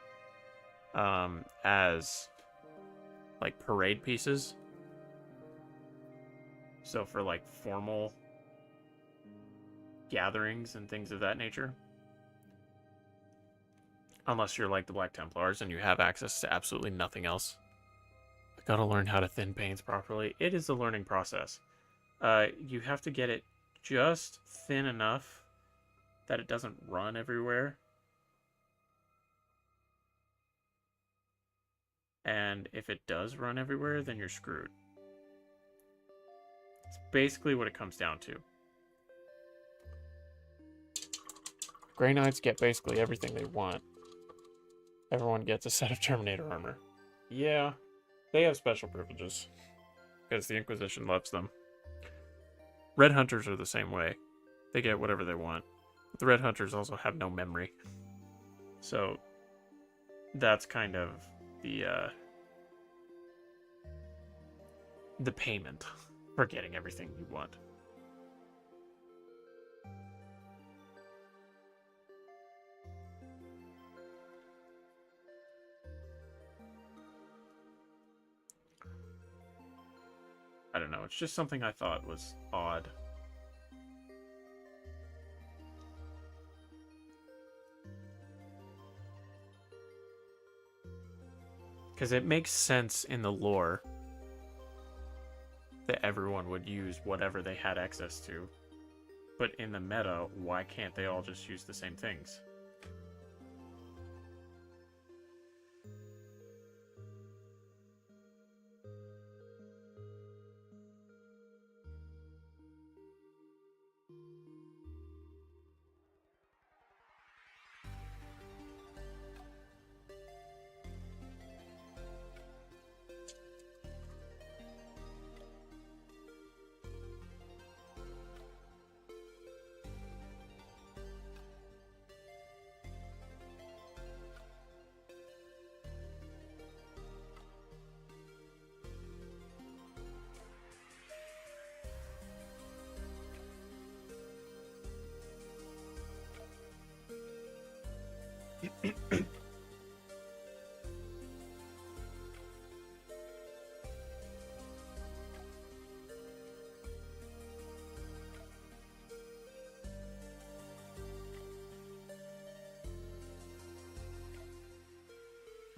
as like parade pieces. So for like formal gatherings and things of that nature. Unless you're like the Black Templars and you have access to absolutely nothing else. I gotta learn how to thin paints properly. It is a learning process. You have to get it just thin enough that it doesn't run everywhere. And if it does run everywhere, then you're screwed. It's basically what it comes down to. Grey Knights get basically everything they want. Everyone gets a set of Terminator armor. Yeah, they have special privileges. Because the Inquisition loves them. Red Hunters are the same way. they get whatever they want. The Red Hunters also have no memory. So that's kind of the payment for getting everything you want. I don't know, it's just something I thought was odd. Because it makes sense in the lore that everyone would use whatever they had access to. But in the meta, why can't they all just use the same things?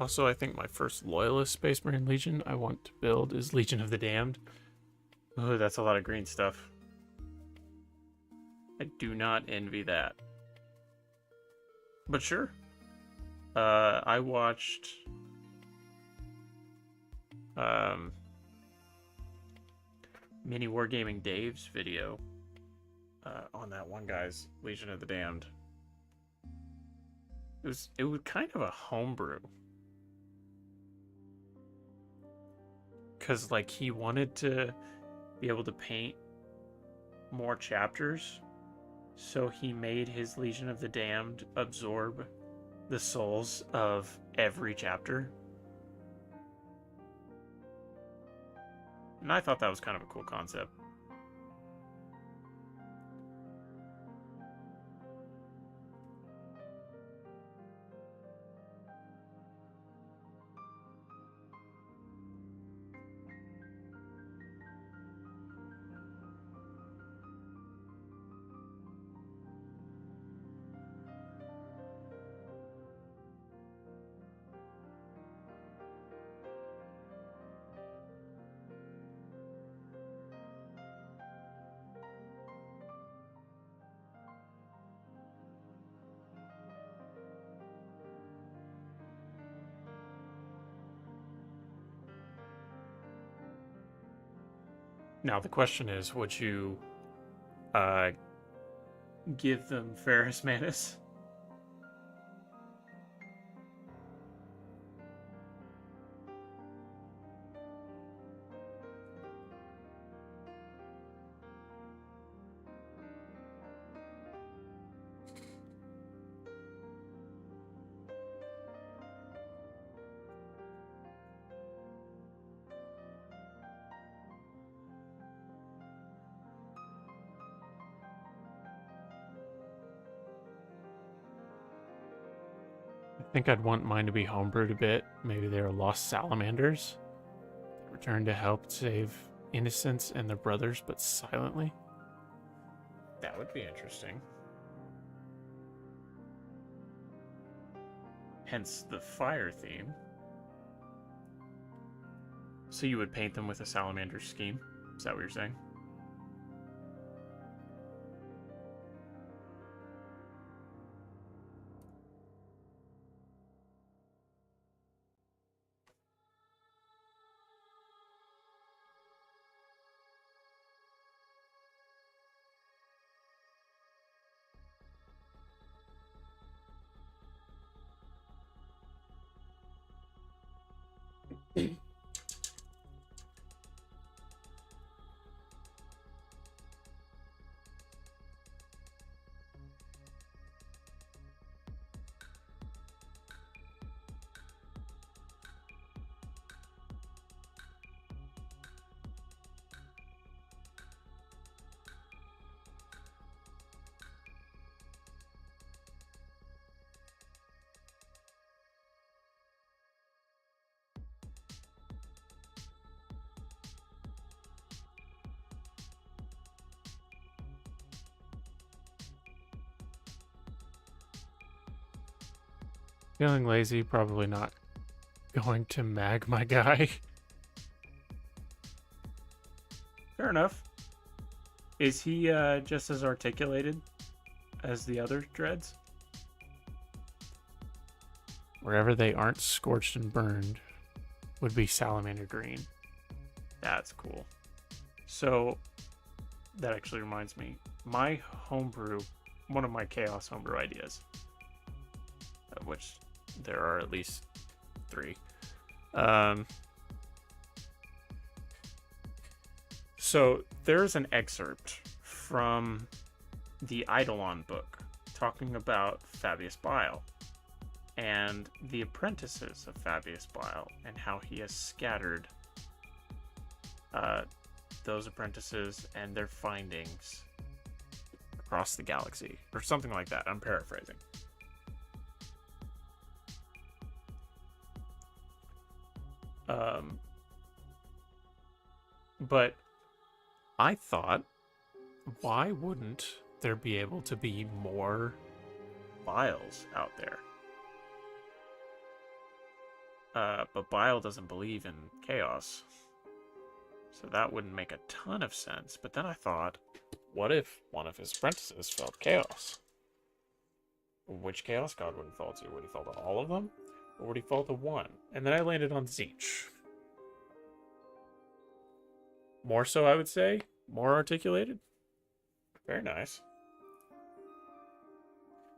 Also, I think my first Loyalist Space Marine Legion I want to build is Legion of the Damned. Oh, that's a lot of green stuff. I do not envy that. But sure. I watched Mini Wargaming Dave's video on that one guy's Legion of the Damned. It was kind of a homebrew. Because, like, he wanted to be able to paint more chapters, so he made his Legion of the Damned absorb the souls of every chapter. And I thought that was kind of a cool concept. Now the question is, would you give them Ferrus Manus? I think I'd want mine to be homebrewed a bit. Maybe they were lost salamanders. Return to help save innocents and their brothers, but silently. That would be interesting. Hence the fire theme. So you would paint them with a salamander scheme? Is that what you're saying? Feeling lazy, probably not going to mag my guy. Fair enough. Is he just as articulated as the other dreads? Wherever they aren't scorched and burned would be salamander green. That's cool. So that actually reminds me. My homebrew, one of my chaos homebrew ideas, of which there are at least 3. So there's an excerpt from the Eidolon book talking about Fabius Bile and the apprentices of Fabius Bile and how he has scattered those apprentices and their findings across the galaxy, or something like that. I'm paraphrasing. But I thought, why wouldn't there be able to be more Biles out there? But Bile doesn't believe in chaos, so that wouldn't make a ton of sense. But then I thought, what if one of his apprentices felt chaos? Which chaos god would he fall to? Would he fall to all of them? Or would he fall to one? And then I landed on Tzeentch. More so, I would say. More articulated. Very nice.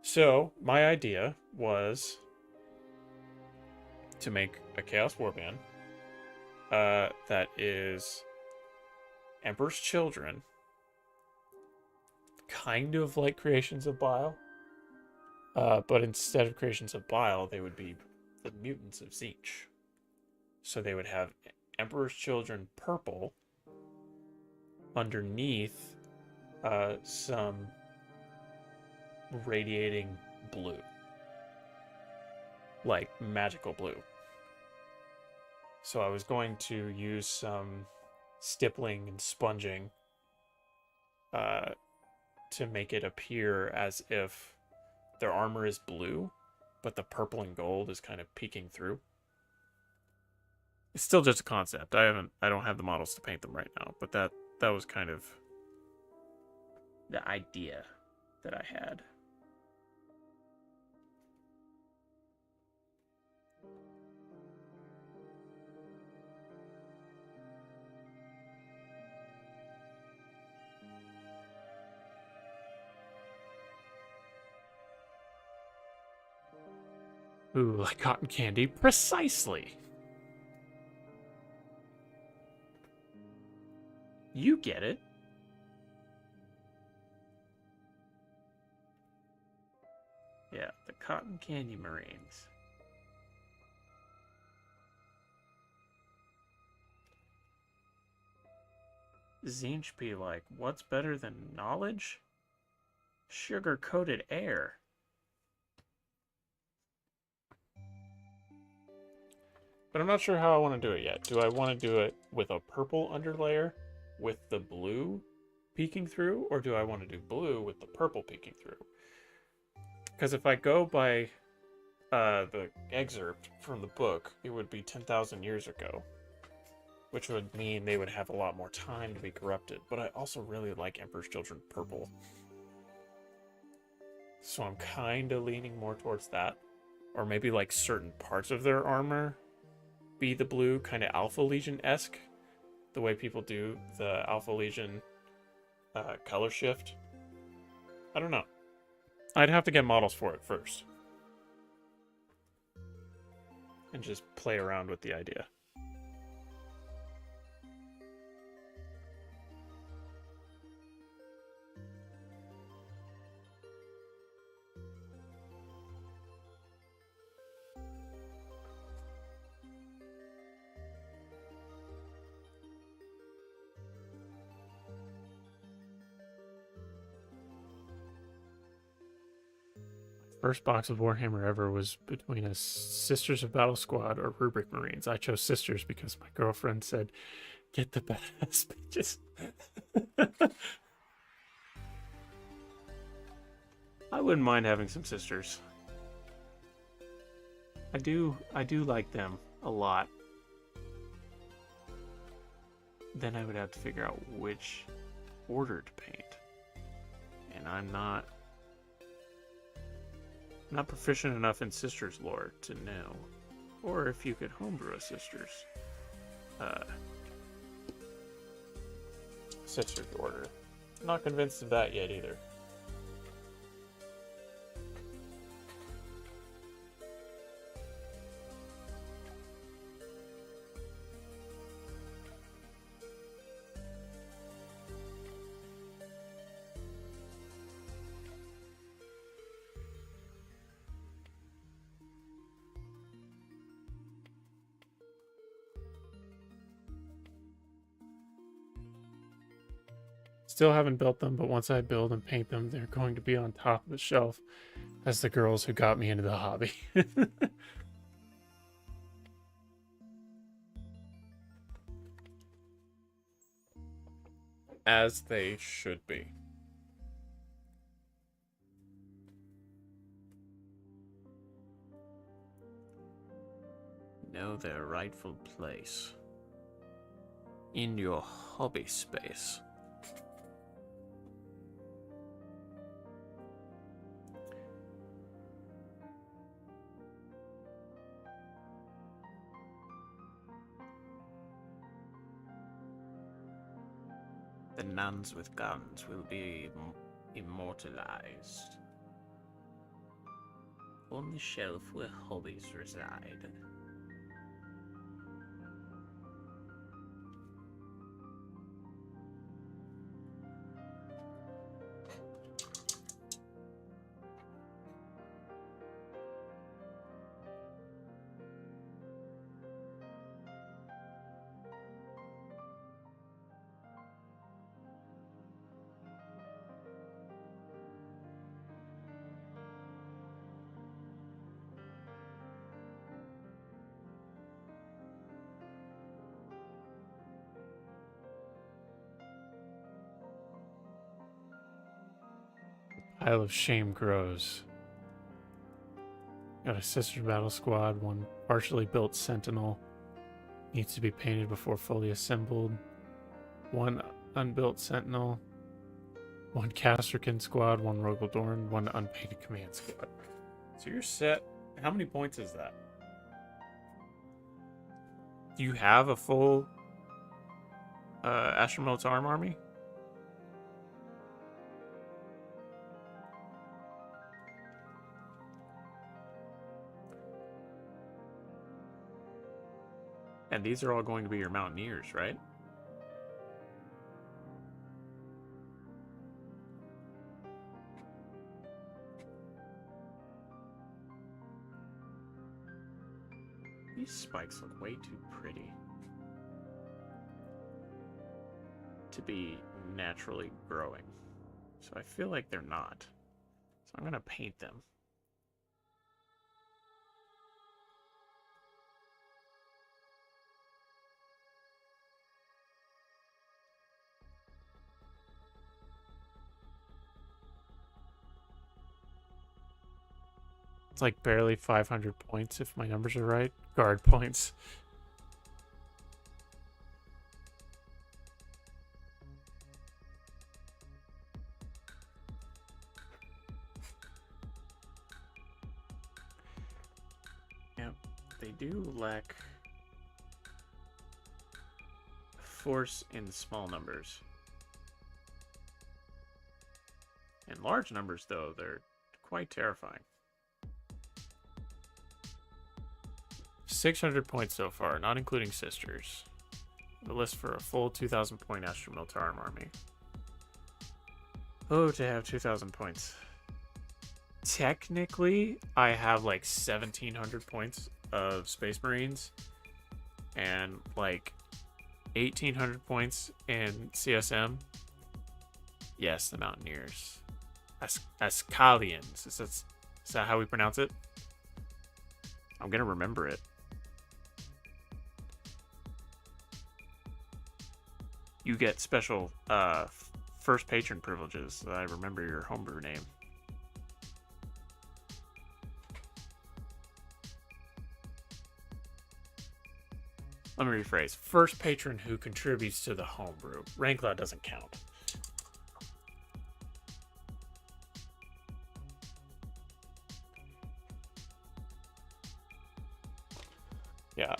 So, my idea was to make a Chaos Warband that is Emperor's Children, kind of like Creations of Bile, but instead of Creations of Bile, they would be the mutants of Tzeentch. So they would have Emperor's Children purple, underneath some radiating blue, like magical blue. So I was going to use some stippling and sponging to make it appear as if their armor is blue, but the purple and gold is kind of peeking through. It's still just a concept. I don't have the models to paint them right now, but that was kind of the idea that I had. Ooh, like cotton candy. Precisely. You get it. Yeah, the cotton candy Marines. Tzeentch be like, what's better than knowledge? Sugar-coated air. But I'm not sure how I want to do it yet. Do I want to do it with a purple underlayer with the blue peeking through, or do I want to do blue with the purple peeking through? Because if I go by the excerpt from the book, it would be 10,000 years ago, which would mean they would have a lot more time to be corrupted. But I also really like Emperor's Children purple, so I'm kind of leaning more towards that. Or maybe like certain parts of their armor be the blue, kind of Alpha Legion-esque, the way people do the Alpha Legion color shift. I don't know. I'd have to get models for it first. And just play around with the idea. First box of Warhammer ever was between a Sisters of Battle Squad or Rubric Marines. I chose Sisters because my girlfriend said, get the badass bitches. I wouldn't mind having some Sisters. I do like them a lot. Then I would have to figure out which order to paint. And I'm not proficient enough in Sisters lore to know. Or if you could homebrew a Sisters order. Not convinced of that yet either. Still haven't built them, but once I build and paint them, they're going to be on top of the shelf as the girls who got me into the hobby. As they should be. Know their rightful place in your hobby space. The nuns with guns will be immortalized on the shelf where hobbies reside. Pile of shame grows. Got a sister battle squad, one partially built sentinel. Needs to be painted before fully assembled. One unbuilt sentinel. One Casterkin squad, one Rogaldorn, one unpainted command squad. So you're set. How many points is that? Do you have a full Astromel's Arm army? And these are all going to be your Mountaineers, right? These spikes look way too pretty to be naturally growing. So I feel like they're not. So I'm going to paint them. It's like barely 500 points if my numbers are right. Guard points. Yep, they do lack force in small numbers. In large numbers, though, they're quite terrifying. 600 points so far, not including sisters. The list for a full 2,000 point Astromilitarum army. Oh, to have 2,000 points. Technically, I have like 1,700 points of Space Marines and like 1,800 points in CSM. Yes, the Mountaineers. Ascalians. Is that how we pronounce it? I'm gonna remember it. You get special first patron privileges. I remember your homebrew name. Let me rephrase. First patron who contributes to the homebrew. Raincloud doesn't count. Yeah, I